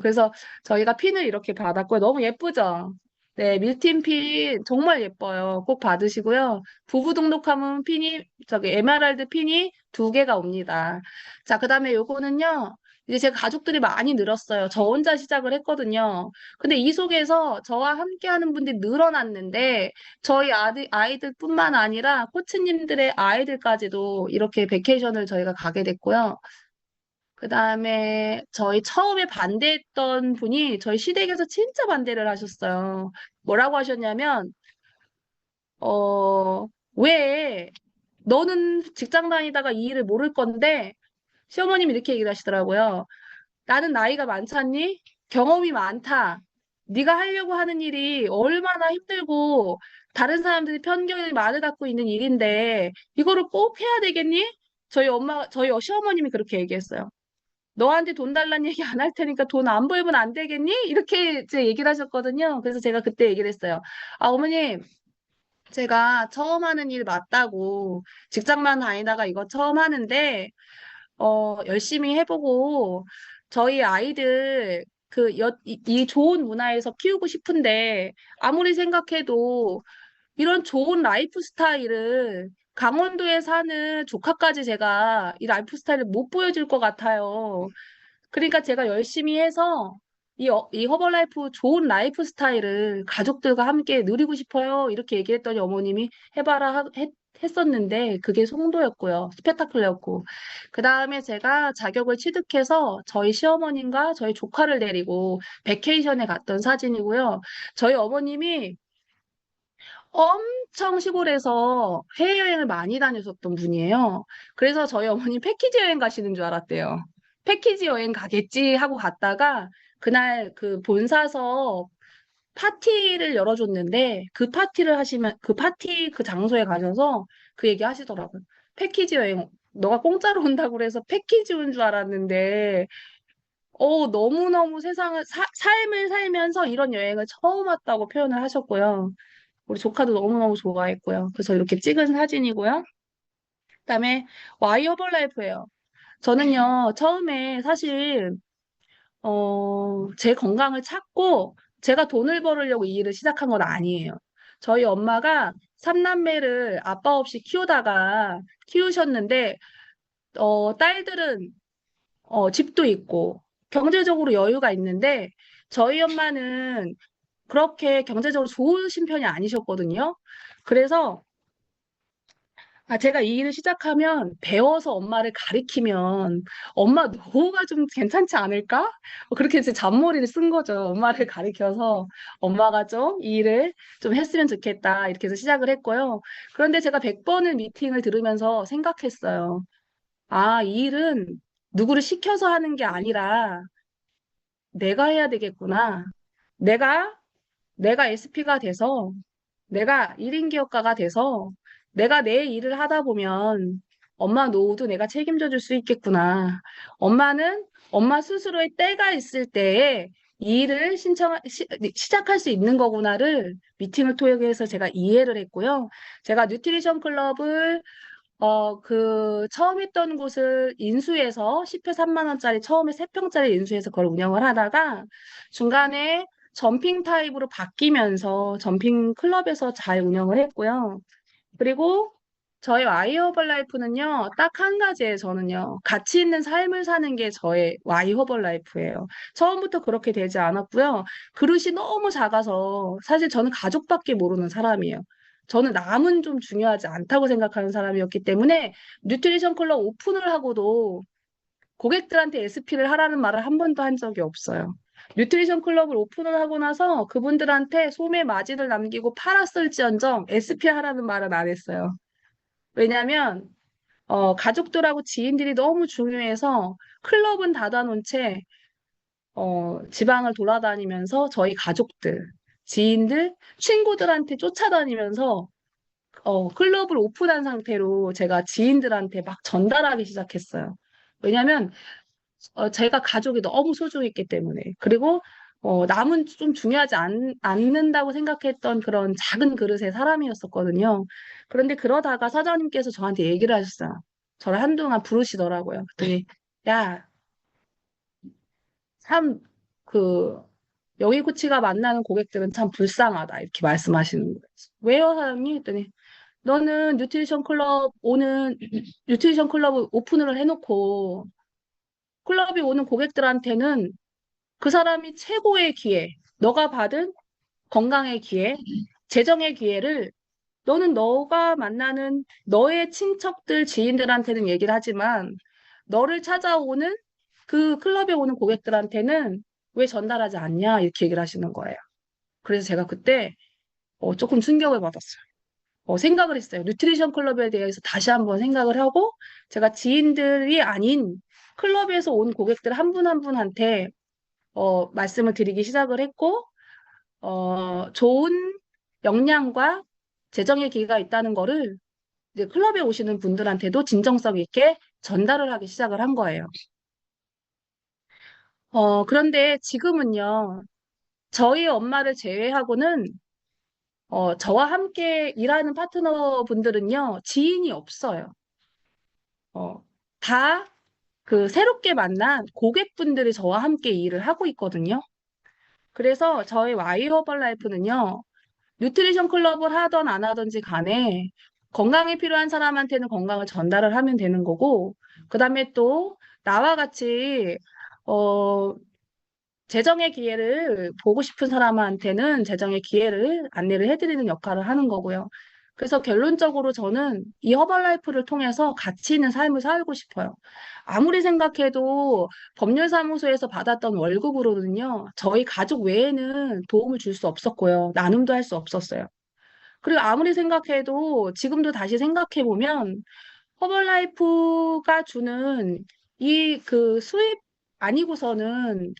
그래서 저희가 핀을 이렇게 받았고요. 너무 예쁘죠? 네, 밀팀 핀 정말 예뻐요. 꼭 받으시고요. 부부 등록하면 에메랄드 핀이 2개가 옵니다. 자, 그 다음에 요거는요. 이제 제가 가족들이 많이 늘었어요. 저 혼자 시작을 했거든요. 근데 이 속에서 저와 함께 하는 분들이 늘어났는데, 저희 아이들뿐만 아니라 코치님들의 아이들까지도 이렇게 베케이션을 저희가 가게 됐고요. 그 다음에 저희 처음에 반대했던 분이 저희 시댁에서 진짜 반대를 하셨어요. 뭐라고 하셨냐면, 어, 왜 너는 직장 다니다가 이 일을 모를 건데, 시어머님이 이렇게 얘기를 하시더라고요. 나는 나이가 많잖니? 경험이 많다. 네가 하려고 하는 일이 얼마나 힘들고 다른 사람들이 편견을 많이 갖고 있는 일인데 이거를 꼭 해야 되겠니? 저희 시어머님이 그렇게 얘기했어요. 너한테 돈 달라는 얘기 안 할 테니까 돈 안 벌면 안 되겠니? 이렇게 제 얘기를 하셨거든요. 그래서 제가 그때 얘기를 했어요. 아, 어머님, 제가 처음 하는 일 맞다고 직장만 다니다가 이거 처음 하는데 열심히 해보고 저희 아이들 이 좋은 문화에서 키우고 싶은데 아무리 생각해도 이런 좋은 라이프 스타일을 강원도에 사는 조카까지 제가 이 라이프 스타일을 못 보여줄 것 같아요. 그러니까 제가 열심히 해서 이 허벌라이프 좋은 라이프 스타일을 가족들과 함께 누리고 싶어요. 이렇게 얘기했더니 어머님이 했었는데 그게 송도였고요. 스페타클러였고. 그 다음에 제가 자격을 취득해서 저희 시어머님과 저희 조카를 데리고 베케이션에 갔던 사진이고요. 저희 어머님이 엄청 시골에서 해외여행을 많이 다녔었던 분이에요. 그래서 저희 어머님 패키지 여행 가시는 줄 알았대요. 패키지 여행 가겠지 하고 갔다가 그날 그 본사에서 파티를 열어줬는데 그 파티 그 장소에 가셔서 그 얘기 하시더라고요. 패키지 여행, 너가 공짜로 온다고 그래서 패키지 온 줄 알았는데 너무너무 삶을 살면서 이런 여행을 처음 왔다고 표현을 하셨고요. 우리 조카도 너무너무 좋아했고요. 그래서 이렇게 찍은 사진이고요. 그다음에 와이 허벌라이프예요. 저는요, 처음에 사실 제 건강을 찾고 제가 돈을 벌으려고 이 일을 시작한 건 아니에요. 저희 엄마가 삼남매를 아빠 없이 키우셨는데 딸들은 집도 있고 경제적으로 여유가 있는데 저희 엄마는 그렇게 경제적으로 좋으신 편이 아니셨거든요. 그래서 제가 이 일을 시작하면 배워서 엄마를 가리키면 엄마 노후가 좀 괜찮지 않을까? 그렇게 이제 잔머리를 쓴 거죠. 엄마를 가리켜서 엄마가 좀 이 일을 좀 했으면 좋겠다. 이렇게 해서 시작을 했고요. 그런데 제가 100번을 미팅을 들으면서 생각했어요. 아, 이 일은 누구를 시켜서 하는 게 아니라 내가 해야 되겠구나. 내가 내가 SP가 돼서 내가 1인 기업가가 돼서 내가 내 일을 하다 보면 엄마 노후도 내가 책임져 줄 수 있겠구나. 엄마는 엄마 스스로의 때가 있을 때에 이 일을 시작할 수 있는 거구나를 미팅을 통해서 제가 이해를 했고요. 제가 뉴트리션 클럽을 처음 했던 곳을 인수해서 10회 3만 원짜리 처음에 3평짜리 인수해서 그걸 운영을 하다가 중간에 점핑 타입으로 바뀌면서 점핑 클럽에서 잘 운영을 했고요. 그리고 저희 와이 허벌라이프는요, 딱 한 가지예요, 저는요. 가치 있는 삶을 사는 게 저의 와이 허벌라이프예요. 처음부터 그렇게 되지 않았고요. 그릇이 너무 작아서 사실 저는 가족밖에 모르는 사람이에요. 저는 남은 좀 중요하지 않다고 생각하는 사람이었기 때문에 뉴트리션 클럽 오픈을 하고도 고객들한테 SP를 하라는 말을 한 번도 한 적이 없어요. 뉴트리션 클럽을 오픈을 하고 나서 그분들한테 소매 마진을 남기고 팔았을지언정 SP 하라는 말은 안 했어요. 왜냐면 가족들하고 지인들이 너무 중요해서 클럽은 닫아놓은 채 지방을 돌아다니면서 저희 가족들, 지인들, 친구들한테 쫓아다니면서 클럽을 오픈한 상태로 제가 지인들한테 막 전달하기 시작했어요. 왜냐면 제가 가족이 너무 소중했기 때문에. 그리고 남은 좀 중요하지 않는다고 생각했던 그런 작은 그릇의 사람이었었거든요. 그런데 그러다가 사장님께서 저한테 얘기를 하셨어요. 저를 한동안 부르시더라고요. 그랬더니, 야, 참, 그, 여기 코치가 만나는 고객들은 참 불쌍하다. 이렇게 말씀하시는 거예요. 왜요, 사장님? 했더니, 너는 뉴트리션 클럽을 오픈을 해놓고, 클럽이 오는 고객들한테는 그 사람이 최고의 기회, 너가 받은 건강의 기회, 재정의 기회를 너는 너가 만나는 너의 친척들, 지인들한테는 얘기를 하지만 너를 찾아오는 그 클럽에 오는 고객들한테는 왜 전달하지 않냐 이렇게 얘기를 하시는 거예요. 그래서 제가 그때 조금 충격을 받았어요. 생각을 했어요. 뉴트리션 클럽에 대해서 다시 한번 생각을 하고 제가 지인들이 아닌 클럽에서 온 고객들 한 분 한 분한테 말씀을 드리기 시작을 했고 좋은 역량과 재정의 기회가 있다는 거를 이제 클럽에 오시는 분들한테도 진정성 있게 전달을 하기 시작을 한 거예요. 그런데 지금은요, 저희 엄마를 제외하고는 저와 함께 일하는 파트너 분들은요, 지인이 없어요. 어, 다 그 새롭게 만난 고객분들이 저와 함께 일을 하고 있거든요. 그래서 저희 와이 허벌라이프는요, 뉴트리션 클럽을 하던 안 하던지 간에 건강이 필요한 사람한테는 건강을 전달을 하면 되는 거고, 그 다음에 또 나와 같이, 어, 재정의 기회를 보고 싶은 사람한테는 재정의 기회를 안내를 해드리는 역할을 하는 거고요. 그래서 결론적으로 저는 이 허벌라이프를 통해서 가치 있는 삶을 살고 싶어요. 아무리 생각해도 법률사무소에서 받았던 월급으로는요, 저희 가족 외에는 도움을 줄 수 없었고요. 나눔도 할 수 없었어요. 그리고 아무리 생각해도 지금도 다시 생각해보면 허벌라이프가 주는 이 그 수입 아니고서는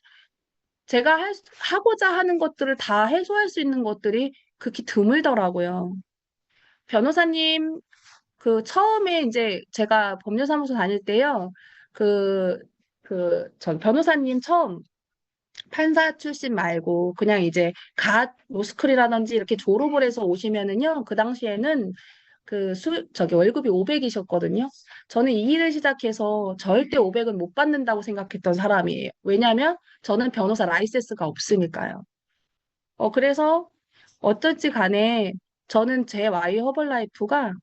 제가 하고자 하는 것들을 다 해소할 수 있는 것들이 극히 드물더라고요. 변호사님, 처음에 이제 제가 법률사무소 다닐 때요, 그, 전 변호사님 처음 판사 출신 말고 그냥 이제 갓 로스쿨이라든지 이렇게 졸업을 해서 오시면은요, 그 당시에는 저기 월급이 500이셨거든요. 저는 이 일을 시작해서 절대 500은 못 받는다고 생각했던 사람이에요. 왜냐면 저는 변호사 라이센스가 없으니까요. 그래서 어떨지 간에 저는 제 와이 허벌라이프가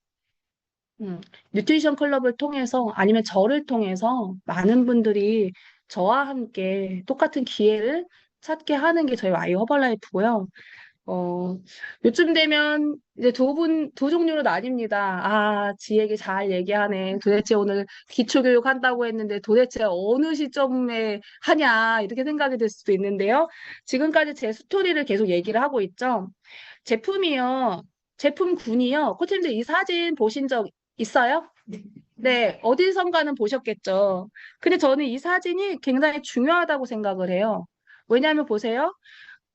뉴트리션 클럽을 통해서 아니면 저를 통해서 많은 분들이 저와 함께 똑같은 기회를 찾게 하는 게 저희 와이 허벌라이프고요. 어, 요즘 되면 이제 두 종류로 나뉩니다. 아, 지 얘기 잘 얘기하네. 도대체 오늘 기초교육 한다고 했는데 도대체 어느 시점에 하냐, 이렇게 생각이 들 수도 있는데요. 지금까지 제 스토리를 계속 얘기를 하고 있죠. 제품이요. 제품군이요. 코치님들 이 사진 보신 적 있어요? 네, 어디선가는 보셨겠죠. 근데 저는 이 사진이 굉장히 중요하다고 생각을 해요. 왜냐하면 보세요.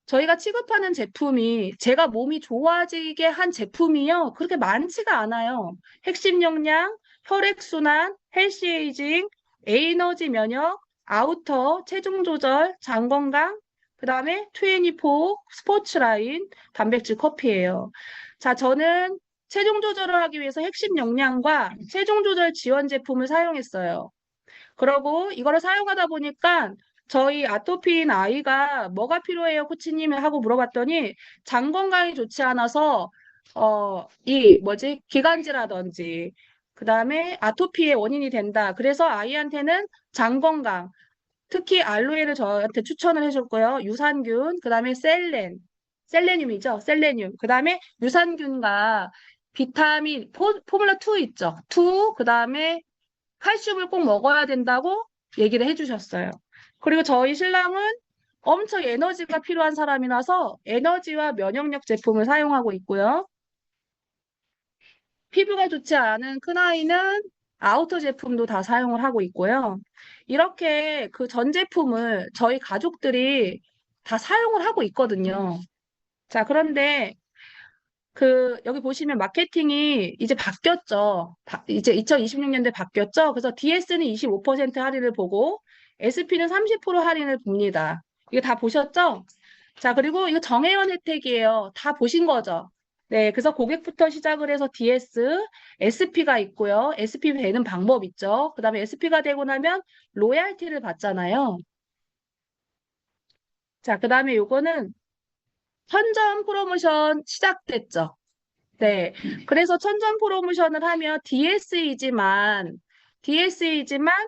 저희가 취급하는 제품이 제가 몸이 좋아지게 한 제품이요. 그렇게 많지가 않아요. 핵심 역량, 혈액순환, 헬시에이징, 에너지 면역, 아우터, 체중 조절, 장 건강, 그 다음에 24, 스포츠라인, 단백질 커피예요. 자, 저는 체중 조절을 하기 위해서 핵심 역량과 체중 조절 지원 제품을 사용했어요. 그러고 이거를 사용하다 보니까 저희 아토피인 아이가 뭐가 필요해요, 코치님? 하고 물어봤더니 장 건강이 좋지 않아서 이 뭐지? 기관지라든지 그다음에 아토피의 원인이 된다. 그래서 아이한테는 장 건강, 특히 알로에를 저한테 추천을 해줬고요. 유산균, 그다음에 셀레늄이죠. 셀레늄. 그다음에 유산균과 비타민 포뮬러 2 있죠. 2, 그다음에 칼슘을 꼭 먹어야 된다고 얘기를 해주셨어요. 그리고 저희 신랑은 엄청 에너지가 필요한 사람이라서 에너지와 면역력 제품을 사용하고 있고요. 피부가 좋지 않은 큰아이는 아우터 제품도 다 사용을 하고 있고요. 이렇게 그 전 제품을 저희 가족들이 다 사용을 하고 있거든요. 자, 그런데 여기 보시면 마케팅이 이제 바뀌었죠. 이제 2026년도에 바뀌었죠. 그래서 DS는 25% 할인을 보고 SP는 30% 할인을 봅니다. 이거 다 보셨죠? 자, 그리고 이거 정회원 혜택이에요. 다 보신 거죠? 네, 그래서 고객부터 시작을 해서 DS, SP가 있고요. SP 되는 방법 있죠. 그 다음에 SP가 되고 나면 로얄티를 받잖아요. 자, 그 다음에 요거는 선점 프로모션 시작됐죠. 네. 그래서 천점 프로모션을 하면 DS이지만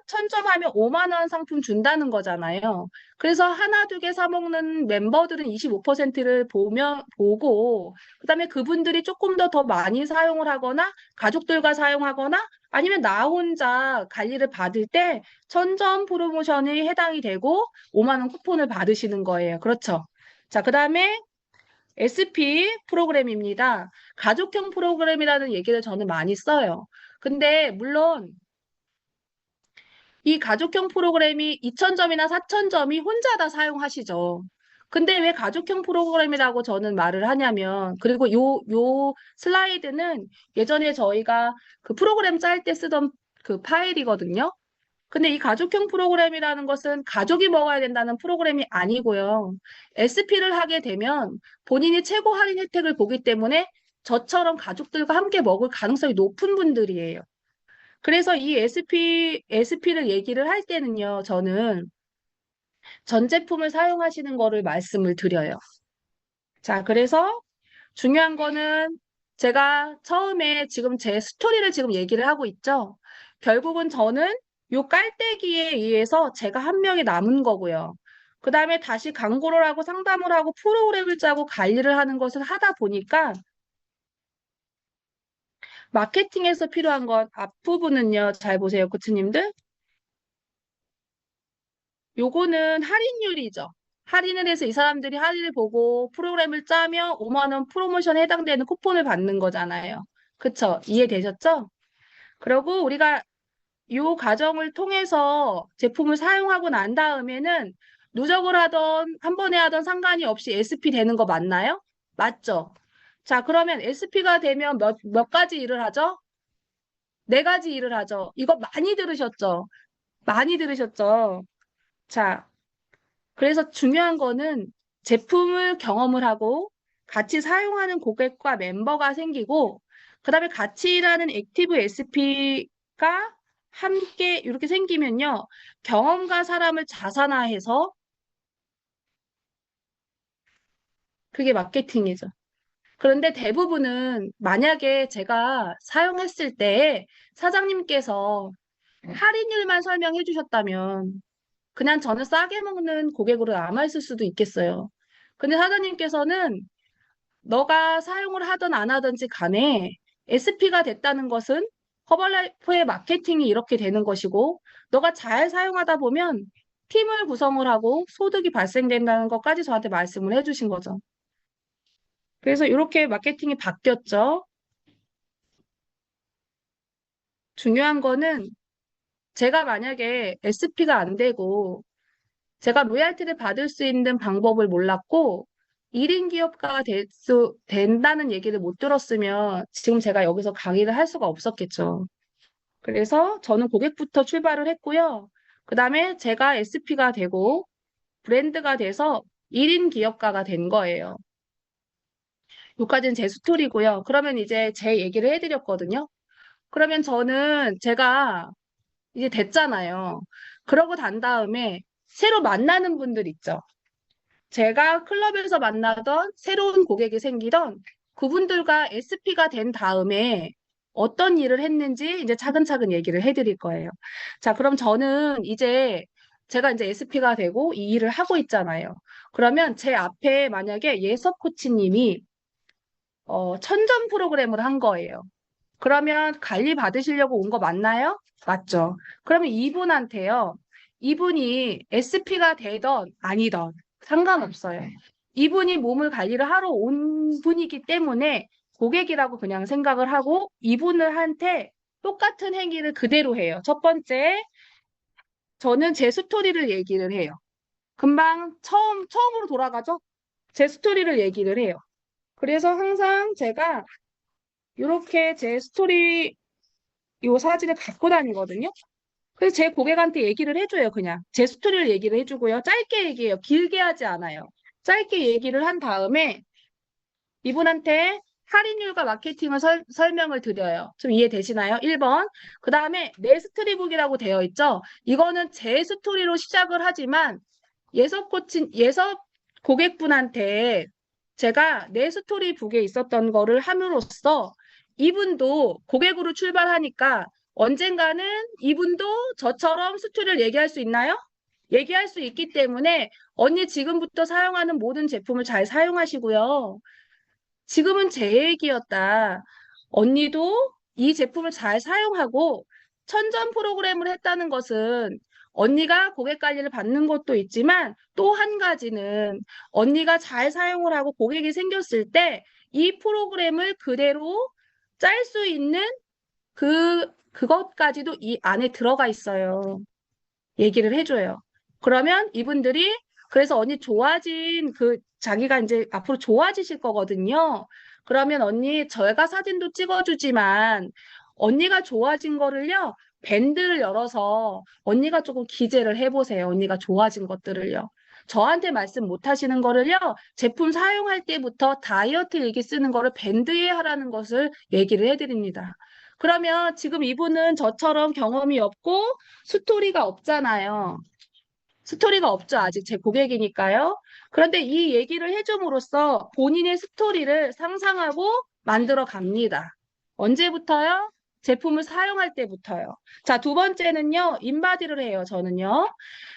천점하면 5만 원 상품 준다는 거잖아요. 그래서 하나, 두 개 사 먹는 멤버들은 25%를 보고, 그다음에 그분들이 조금 더 많이 사용을 하거나, 가족들과 사용하거나, 아니면 나 혼자 관리를 받을 때 천점 프로모션이 해당이 되고 5만 원 쿠폰을 받으시는 거예요. 그렇죠? 자, 그다음에 SP 프로그램입니다. 가족형 프로그램이라는 얘기를 저는 많이 써요. 근데 물론 이 가족형 프로그램이 2,000점이나 4,000점이 혼자 다 사용하시죠. 근데 왜 가족형 프로그램이라고 저는 말을 하냐면, 그리고 요 슬라이드는 예전에 저희가 그 프로그램 짤 때 쓰던 그 파일이거든요. 근데 이 가족형 프로그램이라는 것은 가족이 먹어야 된다는 프로그램이 아니고요. SP를 하게 되면 본인이 최고 할인 혜택을 보기 때문에 저처럼 가족들과 함께 먹을 가능성이 높은 분들이에요. 그래서 이 SP를 얘기를 할 때는요, 저는 전 제품을 사용하시는 거를 말씀을 드려요. 자, 그래서 중요한 거는 제가 처음에 지금 제 스토리를 지금 얘기를 하고 있죠. 결국은 저는 요 깔때기에 의해서 제가 한 명이 남은 거고요. 그 다음에 다시 광고를 하고 상담을 하고 프로그램을 짜고 관리를 하는 것을 하다 보니까 마케팅에서 필요한 건 앞부분은요. 잘 보세요, 코치님들. 요거는 할인율이죠. 할인을 해서 이 사람들이 할인을 보고 프로그램을 짜면 5만 원 프로모션에 해당되는 쿠폰을 받는 거잖아요. 그쵸? 이해되셨죠? 그리고 우리가 요 과정을 통해서 제품을 사용하고 난 다음에는 누적을 하던 한 번에 하던 상관이 없이 SP 되는 거 맞나요? 맞죠? 자, 그러면 SP가 되면 몇 가지 일을 하죠? 네 가지 일을 하죠. 이거 많이 들으셨죠? 많이 들으셨죠? 자, 그래서 중요한 거는 제품을 경험을 하고 같이 사용하는 고객과 멤버가 생기고 그다음에 같이 일하는 액티브 SP가 함께 이렇게 생기면요. 경험과 사람을 자산화해서 그게 마케팅이죠. 그런데 대부분은 만약에 제가 사용했을 때 사장님께서 할인율만 설명해 주셨다면 그냥 저는 싸게 먹는 고객으로 남아있을 수도 있겠어요. 근데 사장님께서는 너가 사용을 하든 안 하든지 간에 SP가 됐다는 것은 허벌라이프의 마케팅이 이렇게 되는 것이고 너가 잘 사용하다 보면 팀을 구성을 하고 소득이 발생된다는 것까지 저한테 말씀을 해주신 거죠. 그래서 이렇게 마케팅이 바뀌었죠. 중요한 거는 제가 만약에 SP가 안 되고 제가 로얄티를 받을 수 있는 방법을 몰랐고 1인 기업가가 된다는 얘기를 못 들었으면 지금 제가 여기서 강의를 할 수가 없었겠죠. 그래서 저는 고객부터 출발을 했고요. 그 다음에 제가 SP가 되고 브랜드가 돼서 1인 기업가가 된 거예요. 여기까지는 제 스토리고요. 그러면 이제 제 얘기를 해드렸거든요. 그러면 저는 제가 이제 됐잖아요. 그러고 난 다음에 새로 만나는 분들 있죠. 제가 클럽에서 만나던 새로운 고객이 생기던 그분들과 SP가 된 다음에 어떤 일을 했는지 이제 차근차근 얘기를 해드릴 거예요. 자, 그럼 저는 이제 제가 이제 SP가 되고 이 일을 하고 있잖아요. 그러면 제 앞에 만약에 예섭 코치님이 1000점 프로그램을 한 거예요. 그러면 관리 받으시려고 온 거 맞나요? 맞죠. 그러면 이분한테요. 이분이 SP가 되던 아니던 상관없어요. 이분이 몸을 관리를 하러 온 분이기 때문에 고객이라고 그냥 생각을 하고 이분을 한테 똑같은 행위를 그대로 해요. 첫 번째, 저는 제 스토리를 얘기를 해요. 금방 처음으로 돌아가죠? 제 스토리를 얘기를 해요. 그래서 항상 제가 이렇게 제 스토리 요 사진을 갖고 다니거든요. 그래서 제 고객한테 얘기를 해줘요, 그냥. 제 스토리를 얘기를 해주고요. 짧게 얘기해요. 길게 하지 않아요. 짧게 얘기를 한 다음에 이분한테 할인율과 마케팅을 설명을 드려요. 좀 이해되시나요? 1번. 그 다음에 내 스토리북이라고 되어 있죠? 이거는 제 스토리로 시작을 하지만 예섭 고객분한테 제가 내 스토리북에 있었던 거를 함으로써 이분도 고객으로 출발하니까 언젠가는 이분도 저처럼 스토리를 얘기할 수 있나요? 얘기할 수 있기 때문에 언니 지금부터 사용하는 모든 제품을 잘 사용하시고요. 지금은 제 얘기였다. 언니도 이 제품을 잘 사용하고 천점 프로그램을 했다는 것은 언니가 고객 관리를 받는 것도 있지만 또 한 가지는 언니가 잘 사용을 하고 고객이 생겼을 때 이 프로그램을 그대로 짤 수 있는 그것까지도 이 안에 들어가 있어요. 얘기를 해줘요. 그러면 이분들이 그래서 언니 좋아진 자기가 이제 앞으로 좋아지실 거거든요. 그러면 언니 저희가 사진도 찍어주지만 언니가 좋아진 거를요. 밴드를 열어서 언니가 조금 기재를 해보세요. 언니가 좋아진 것들을요. 저한테 말씀 못 하시는 거를요. 제품 사용할 때부터 다이어트 일기 쓰는 거를 밴드에 하라는 것을 얘기를 해드립니다. 그러면 지금 이분은 저처럼 경험이 없고 스토리가 없잖아요. 스토리가 없죠. 아직 제 고객이니까요. 그런데 이 얘기를 해줌으로써 본인의 스토리를 상상하고 만들어 갑니다. 언제부터요? 제품을 사용할 때부터요. 자, 두 번째는요, 인바디를 해요, 저는요.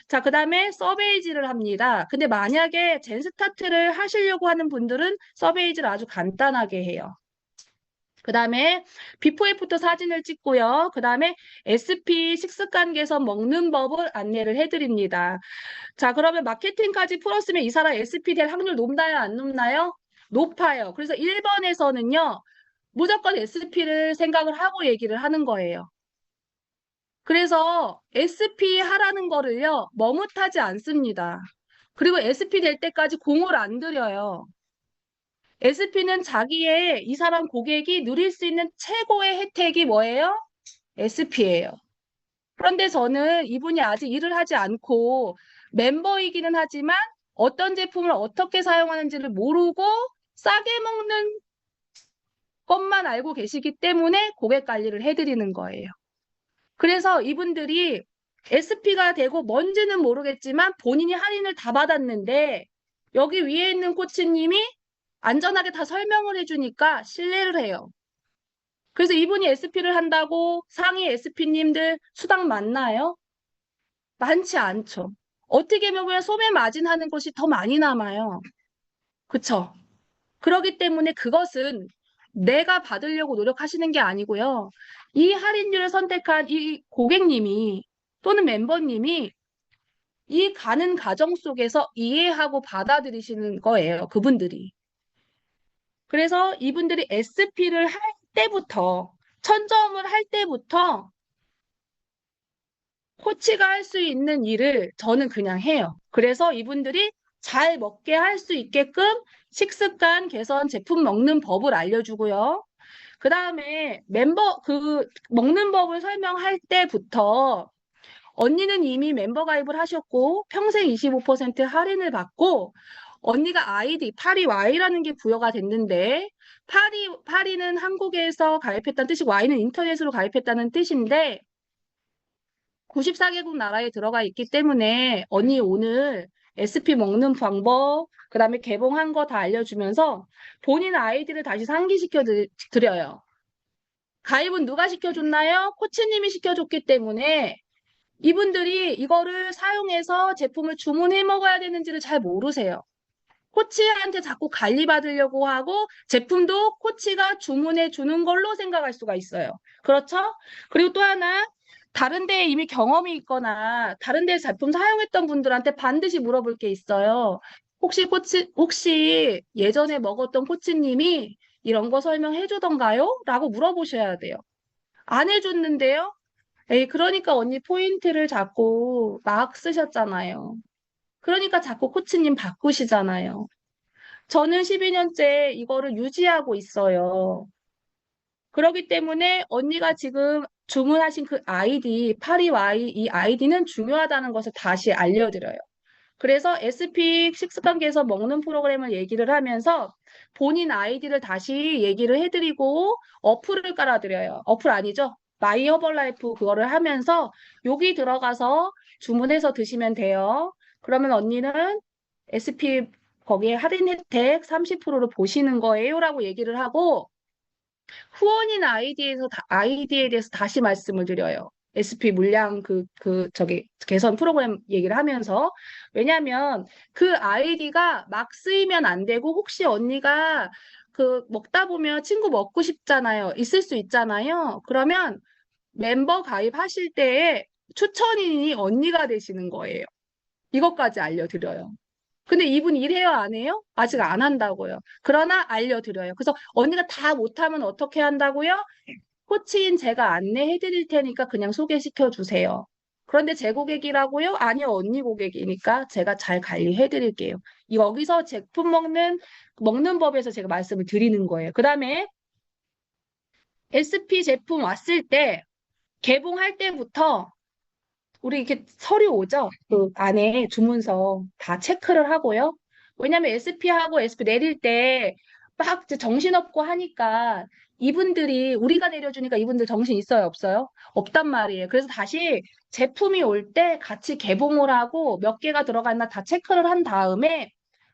자, 그 다음에 서베이지를 합니다. 근데 만약에 젠스타트를 하시려고 하는 분들은 서베이지를 아주 간단하게 해요. 그 다음에 비포 애프터 사진을 찍고요. 그 다음에 SP 식습관 개선 먹는 법을 안내를 해드립니다. 자, 그러면 마케팅까지 풀었으면 이 사람 SP 될 확률 높나요? 안 높나요? 높아요. 그래서 1번에서는요. 무조건 SP를 생각을 하고 얘기를 하는 거예요. 그래서 SP 하라는 거를요. 머뭇하지 않습니다. 그리고 SP 될 때까지 공을 안 들여요. SP는 자기의 이 사람 고객이 누릴 수 있는 최고의 혜택이 뭐예요? SP예요. 그런데 저는 이분이 아직 일을 하지 않고 멤버이기는 하지만 어떤 제품을 어떻게 사용하는지를 모르고 싸게 먹는 것만 알고 계시기 때문에 고객 관리를 해드리는 거예요. 그래서 이분들이 SP가 되고 뭔지는 모르겠지만 본인이 할인을 다 받았는데 여기 위에 있는 코치님이 안전하게 다 설명을 해주니까 신뢰를 해요. 그래서 이분이 SP를 한다고 상위 SP님들 수당 많나요? 많지 않죠. 어떻게 보면 소매 마진하는 것이 더 많이 남아요. 그쵸? 그렇기 때문에 그것은 내가 받으려고 노력하시는 게 아니고요. 이 할인율을 선택한 이 고객님이 또는 멤버님이 이 가는 과정 속에서 이해하고 받아들이시는 거예요. 그분들이. 그래서 이분들이 SP를 할 때부터, 천점을 할 때부터 코치가 할 수 있는 일을 저는 그냥 해요. 그래서 이분들이 잘 먹게 할 수 있게끔 식습관 개선 제품 먹는 법을 알려주고요. 그 다음에 먹는 법을 설명할 때부터 언니는 이미 멤버 가입을 하셨고 평생 25% 할인을 받고 언니가 아이디 파리Y라는 게 부여가 됐는데 파리는 한국에서 가입했다는 뜻이고 Y는 인터넷으로 가입했다는 뜻인데 94개국 나라에 들어가 있기 때문에 언니 오늘 SP 먹는 방법, 그다음에 개봉한 거 다 알려주면서 본인 아이디를 다시 상기시켜 드려요. 가입은 누가 시켜줬나요? 코치님이 시켜줬기 때문에 이분들이 이거를 사용해서 제품을 주문해 먹어야 되는지를 잘 모르세요. 코치한테 자꾸 관리받으려고 하고 제품도 코치가 주문해 주는 걸로 생각할 수가 있어요. 그렇죠? 그리고 또 하나, 다른 데에 이미 경험이 있거나 다른 데 제품 사용했던 분들한테 반드시 물어볼 게 있어요. 혹시 예전에 먹었던 코치님이 이런 거 설명해 주던가요? 라고 물어보셔야 돼요. 안 해줬는데요? 에이, 그러니까 언니 포인트를 자꾸 막 쓰셨잖아요. 그러니까 자꾸 코치님 바꾸시잖아요. 저는 12년째 이거를 유지하고 있어요. 그렇기 때문에 언니가 지금 주문하신 그 아이디, 파리와이 이 아이디는 중요하다는 것을 다시 알려드려요. 그래서 SP 식습관계에서 먹는 프로그램을 얘기를 하면서 본인 아이디를 다시 얘기를 해드리고 어플을 깔아드려요. 어플 아니죠? 마이 허벌라이프 그거를 하면서 여기 들어가서 주문해서 드시면 돼요. 그러면 언니는 SP 거기에 할인 혜택 30%를 보시는 거예요 라고 얘기를 하고 후원인 아이디에 대해서 다시 말씀을 드려요. SP 물량 저기 개선 프로그램 얘기를 하면서. 왜냐면 그 아이디가 막 쓰이면 안 되고 혹시 언니가 그 먹다 보면 친구 먹고 싶잖아요. 있을 수 있잖아요. 그러면 멤버 가입하실 때에 추천인이 언니가 되시는 거예요. 이것까지 알려드려요. 근데 이분 일해요, 안 해요? 아직 안 한다고요. 그러나 알려드려요. 그래서 언니가 다 못하면 어떻게 한다고요? 코치인 제가 안내해 드릴 테니까 그냥 소개시켜 주세요. 그런데 제 고객이라고요? 아니요, 언니 고객이니까 제가 잘 관리해 드릴게요. 여기서 제품 먹는 법에서 제가 말씀을 드리는 거예요. 그 다음에 SP 제품 왔을 때, 개봉할 때부터 우리 이렇게 서류 오죠? 그 안에 주문서 다 체크를 하고요. 왜냐면 SP하고 SP 내릴 때 막 정신없고 하니까 이분들이 우리가 내려주니까 이분들 정신 있어요, 없어요? 없단 말이에요. 그래서 다시 제품이 올 때 같이 개봉을 하고 몇 개가 들어갔나 다 체크를 한 다음에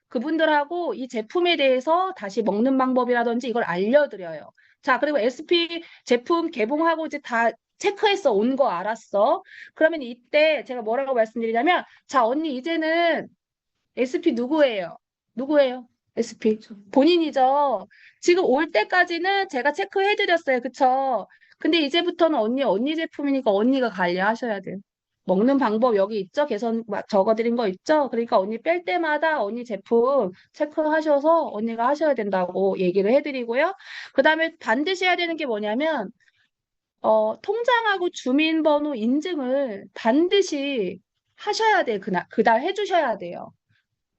그분들하고 이 제품에 대해서 다시 먹는 방법이라든지 이걸 알려드려요. 자, 그리고 SP 제품 개봉하고 이제 다 체크했어. 온 거 알았어. 그러면 이때 제가 뭐라고 말씀드리냐면, 자, 언니 이제는 SP 누구예요? 누구예요? SP. 본인이죠. 지금 올 때까지는 제가 체크해드렸어요. 그쵸? 근데 이제부터는 언니 제품이니까 언니가 관리하셔야 돼요. 먹는 방법 여기 있죠? 개선 적어드린 거 있죠? 그러니까 언니 뺄 때마다 언니 제품 체크하셔서 언니가 하셔야 된다고 얘기를 해드리고요. 그 다음에 반드시 해야 되는 게 뭐냐면, 통장하고 주민번호 인증을 반드시 하셔야 돼요. 그달 해주셔야 돼요.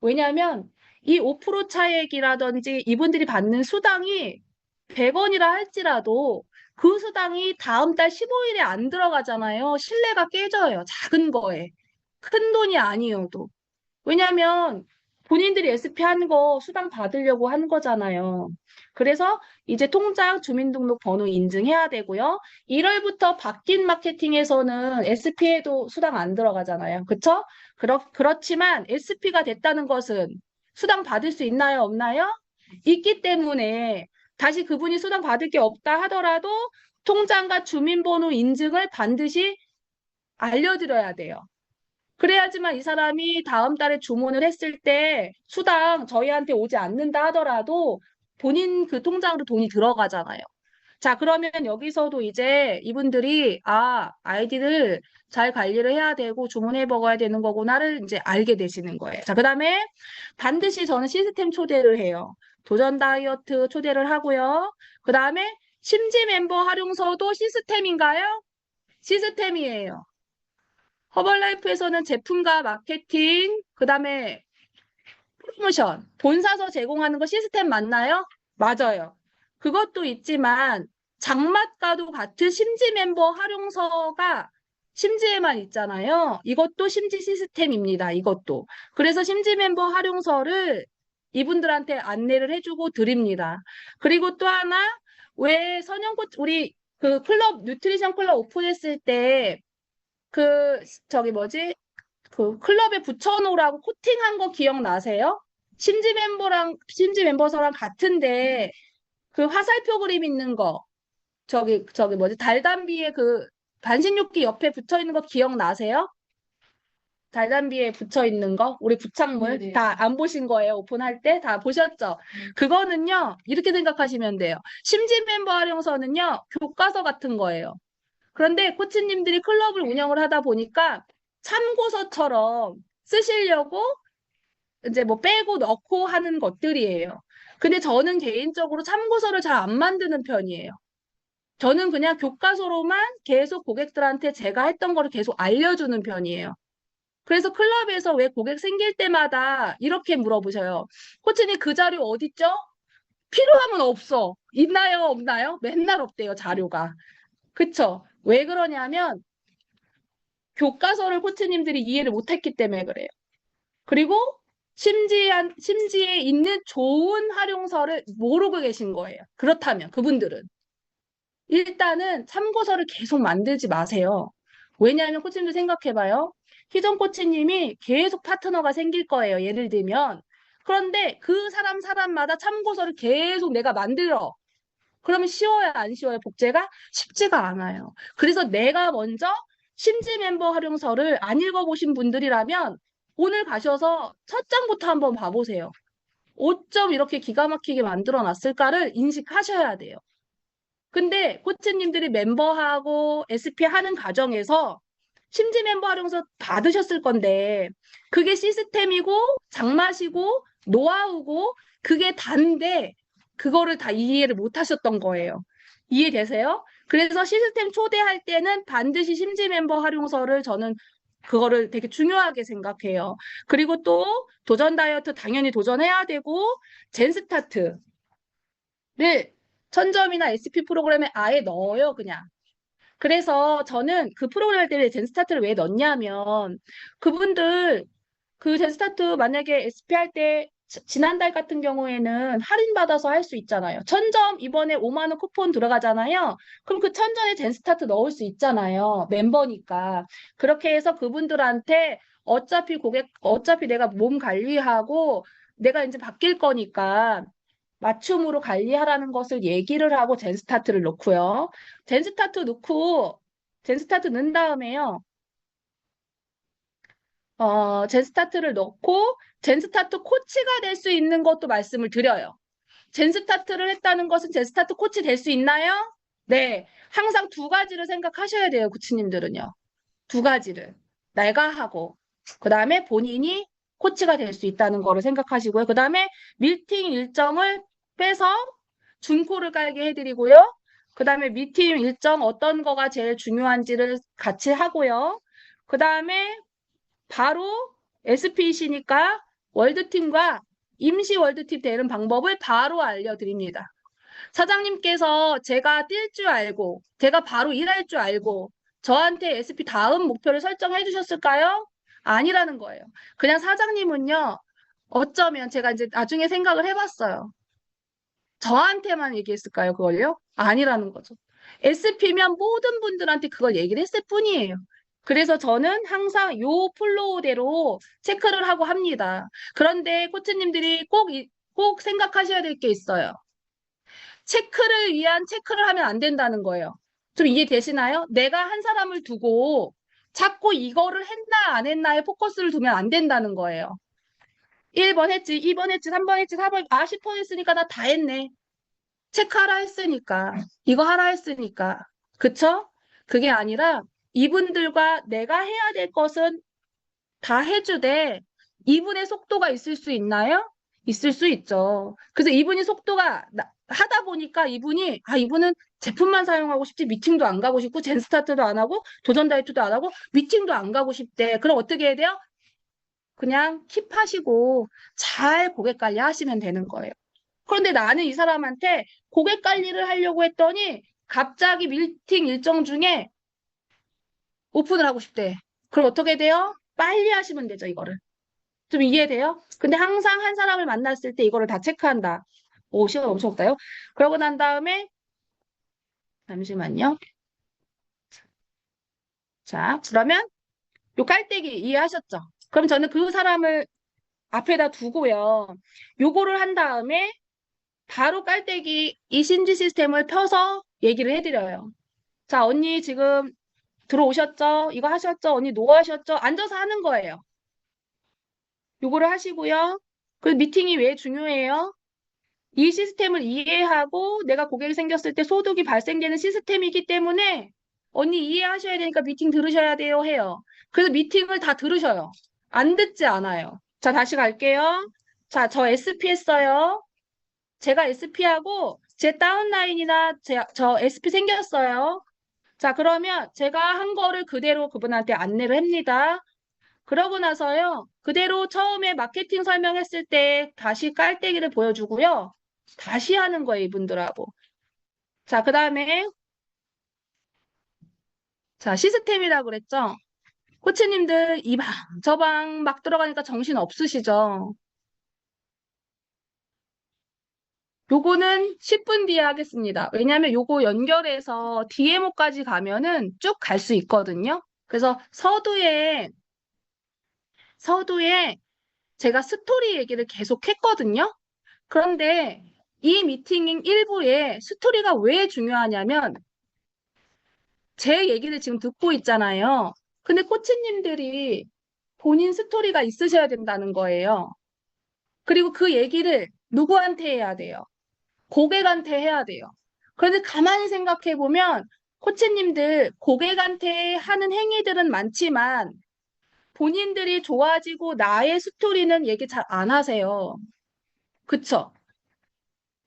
왜냐하면 이 5% 차액이라든지 이분들이 받는 수당이 100원이라 할지라도 그 수당이 다음 달 15일에 안 들어가잖아요. 신뢰가 깨져요. 작은 거에. 큰 돈이 아니어도. 왜냐면 본인들이 SP 한 거 수당 받으려고 한 거잖아요. 그래서 이제 통장 주민등록번호 인증해야 되고요. 1월부터 바뀐 마케팅에서는 SP에도 수당 안 들어가잖아요. 그쵸? 그렇지만 SP가 됐다는 것은 수당 받을 수 있나요? 없나요? 있기 때문에 다시 그분이 수당 받을 게 없다 하더라도 통장과 주민번호 인증을 반드시 알려드려야 돼요. 그래야지만 이 사람이 다음 달에 주문을 했을 때 수당 저희한테 오지 않는다 하더라도 본인 그 통장으로 돈이 들어가잖아요. 자, 그러면 여기서도 이제 이분들이 아이디를 잘 관리를 해야 되고 주문해 먹어야 되는 거구나를 이제 알게 되시는 거예요. 자, 그다음에 반드시 저는 시스템 초대를 해요. 도전 다이어트 초대를 하고요. 그다음에 심지 멤버 활용서도 시스템인가요? 시스템이에요. 허벌라이프에서는 제품과 마케팅, 그다음에 프로모션, 본사서 제공하는 거 시스템 맞나요? 맞아요. 그것도 있지만 장맛과도 같은 심지 멤버 활용서가 심지에만 있잖아요. 이것도 심지 시스템입니다. 이것도. 그래서 심지 멤버 활용서를 이분들한테 안내를 해주고 드립니다. 그리고 또 하나, 왜 우리 그 뉴트리션 클럽 오픈했을 때 저기 뭐지? 그 클럽에 붙여놓으라고 코팅한 거 기억나세요? 심지 멤버서랑 같은데 그 화살표 그림 있는 거 저기 뭐지 달담비에 그 반신욕기 옆에 붙어 있는 거 기억나세요? 달담비에 붙여 있는 거 우리 부착물 네네. 다 안 보신 거예요. 오픈할 때 다 보셨죠? 그거는요 이렇게 생각하시면 돼요. 심지 멤버 활용서는요 교과서 같은 거예요. 그런데 코치님들이 클럽을 운영을 하다 보니까 참고서처럼 쓰시려고 이제 뭐 빼고 넣고 하는 것들이에요. 근데 저는 개인적으로 참고서를 잘 안 만드는 편이에요. 저는 그냥 교과서로만 계속 고객들한테 제가 했던 거를 계속 알려주는 편이에요. 그래서 클럽에서 왜 고객 생길 때마다 이렇게 물어보셔요. 코치님 그 자료 어딨죠? 필요하면 없어. 있나요? 없나요? 맨날 없대요, 자료가. 그쵸? 왜 그러냐면 교과서를 코치님들이 이해를 못했기 때문에 그래요. 그리고 심지에 있는 좋은 활용서를 모르고 계신 거예요. 그렇다면 그분들은. 일단은 참고서를 계속 만들지 마세요. 왜냐하면 코치님들 생각해봐요. 희정 코치님이 계속 파트너가 생길 거예요. 예를 들면. 그런데 그 사람마다 참고서를 계속 내가 만들어. 그러면 쉬워요, 안 쉬워요? 복제가? 쉽지가 않아요. 그래서 내가 먼저 심지 멤버 활용서를 안 읽어보신 분들이라면 오늘 가셔서 첫 장부터 한번 봐보세요. 5점 이렇게 기가 막히게 만들어 놨을까를 인식하셔야 돼요. 근데 코치님들이 멤버하고 SP 하는 과정에서 심지 멤버 활용서 받으셨을 건데 그게 시스템이고 장맛이고 노하우고 그게 단데 그거를 다 이해를 못 하셨던 거예요. 이해되세요? 그래서 시스템 초대할 때는 반드시 심지 멤버 활용서를 저는 그거를 되게 중요하게 생각해요. 그리고 또 도전 다이어트 당연히 도전해야 되고 젠스타트 를 천점이나 SP 프로그램에 아예 넣어요, 그냥. 그래서 저는 그 프로그램 할 때 젠스타트를 왜 넣냐면 그분들 그 젠스타트 만약에 SP 할 때 지난달 같은 경우에는 할인받아서 할 수 있잖아요. 천점 이번에 5만 원 쿠폰 들어가잖아요. 그럼 그 천점에 젠스타트 넣을 수 있잖아요. 멤버니까. 그렇게 해서 그분들한테 어차피 내가 몸 관리하고 내가 이제 바뀔 거니까 맞춤으로 관리하라는 것을 얘기를 하고 젠스타트를 넣고요. 젠스타트 넣은 다음에요. 젠스타트를 넣고 젠스타트 코치가 될 수 있는 것도 말씀을 드려요. 젠스타트를 했다는 것은 젠스타트 코치 될 수 있나요? 네. 항상 두 가지를 생각하셔야 돼요, 코치님들은요. 두 가지를. 내가 하고, 그 다음에 본인이 코치가 될 수 있다는 거를 생각하시고요. 그 다음에 미팅 일정을 빼서 중코를 깔게 해드리고요. 그 다음에 미팅 일정 어떤 거가 제일 중요한지를 같이 하고요. 그 다음에 바로 SP이시니까 월드팀과 임시 월드팀 되는 방법을 바로 알려드립니다. 사장님께서 제가 뛸 줄 알고, 제가 바로 일할 줄 알고, 저한테 SP 다음 목표를 설정해 주셨을까요? 아니라는 거예요. 그냥 사장님은요, 어쩌면 제가 이제 나중에 생각을 해봤어요. 저한테만 얘기했을까요, 그걸요? 아니라는 거죠. SP면 모든 분들한테 그걸 얘기를 했을 뿐이에요. 그래서 저는 항상 요 플로우대로 체크를 하고 합니다. 그런데 코치님들이 꼭 생각하셔야 될 게 있어요. 체크를 위한 체크를 하면 안 된다는 거예요. 좀 이해되시나요? 내가 한 사람을 두고 자꾸 이거를 했나 안 했나에 포커스를 두면 안 된다는 거예요. 1번 했지, 2번 했지, 3번 했지, 4번, 10번 했으니까 나 다 했네. 체크하라 했으니까, 이거 하라 했으니까. 그쵸? 그게 아니라 이분들과 내가 해야 될 것은 다 해주되 이분의 속도가 있을 수 있나요? 있을 수 있죠. 그래서 이분이 속도가 하다 보니까 이분은 제품만 사용하고 싶지 미팅도 안 가고 싶고 젠스타트도 안 하고 도전 다이어트도 안 하고 미팅도 안 가고 싶대. 그럼 어떻게 해야 돼요? 그냥 킵하시고 잘 고객 관리 하시면 되는 거예요. 그런데 나는 이 사람한테 고객 관리를 하려고 했더니 갑자기 미팅 일정 중에 오픈을 하고 싶대. 그럼 어떻게 돼요? 빨리 하시면 되죠, 이거를. 좀 이해돼요? 근데 항상 한 사람을 만났을 때 이거를 다 체크한다. 오, 시간 엄청 없다요? 그러고 난 다음에, 잠시만요. 자, 그러면 요 깔때기 이해하셨죠? 그럼 저는 그 사람을 앞에다 두고요. 요거를 한 다음에 바로 깔때기 이 신지 시스템을 펴서 얘기를 해드려요. 자, 언니 지금 들어오셨죠? 이거 하셨죠? 언니 노하셨죠? 앉아서 하는 거예요. 요거를 하시고요. 그 미팅이 왜 중요해요? 이 시스템을 이해하고 내가 고객이 생겼을 때 소득이 발생되는 시스템이기 때문에 언니 이해하셔야 되니까 미팅 들으셔야 돼요 해요. 그래서 미팅을 다 들으셔요. 안 듣지 않아요. 자, 다시 갈게요. 자, 저 SP 했어요. 제가 SP하고 제 다운라인이나 저 SP 생겼어요. 자, 그러면 제가 한 거를 그대로 그분한테 안내를 합니다. 그러고 나서요, 그대로 처음에 마케팅 설명했을 때 다시 깔때기를 보여주고요. 다시 하는 거예요, 이분들하고. 자, 그 다음에, 자, 시스템이라고 그랬죠? 코치님들 이 방, 저 방 막 들어가니까 정신 없으시죠? 요거는 10분 뒤에 하겠습니다. 왜냐하면 요거 연결해서 DMO까지 가면은 쭉 갈 수 있거든요. 그래서 서두에 제가 스토리 얘기를 계속 했거든요. 그런데 이 미팅 일부에 스토리가 왜 중요하냐면 제 얘기를 지금 듣고 있잖아요. 근데 코치님들이 본인 스토리가 있으셔야 된다는 거예요. 그리고 그 얘기를 누구한테 해야 돼요? 고객한테 해야 돼요. 그런데 가만히 생각해 보면 코치님들 고객한테 하는 행위들은 많지만 본인들이 좋아지고 나의 스토리는 얘기 잘 안 하세요. 그쵸?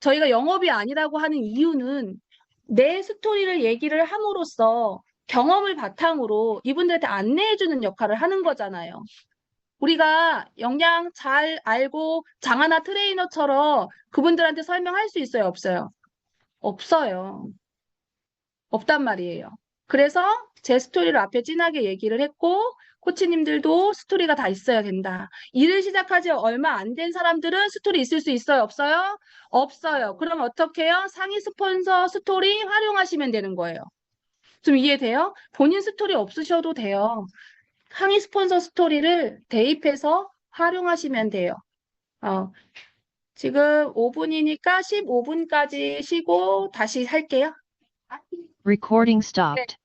저희가 영업이 아니라고 하는 이유는 내 스토리를 얘기를 함으로써 경험을 바탕으로 이분들한테 안내해주는 역할을 하는 거잖아요. 우리가 역량 잘 알고 장하나 트레이너처럼 그분들한테 설명할 수 있어요? 없어요? 없어요. 없단 말이에요. 그래서 제 스토리를 앞에 진하게 얘기를 했고, 코치님들도 스토리가 다 있어야 된다. 일을 시작하지 얼마 안 된 사람들은 스토리 있을 수 있어요? 없어요? 없어요. 그럼 어떻게 해요? 상위 스폰서 스토리 활용하시면 되는 거예요. 좀 이해돼요? 본인 스토리 없으셔도 돼요. 상위 스폰서 스토리를 대입해서 활용하시면 돼요. 어, 지금 5분이니까 15분까지 쉬고 다시 할게요. Recording stopped.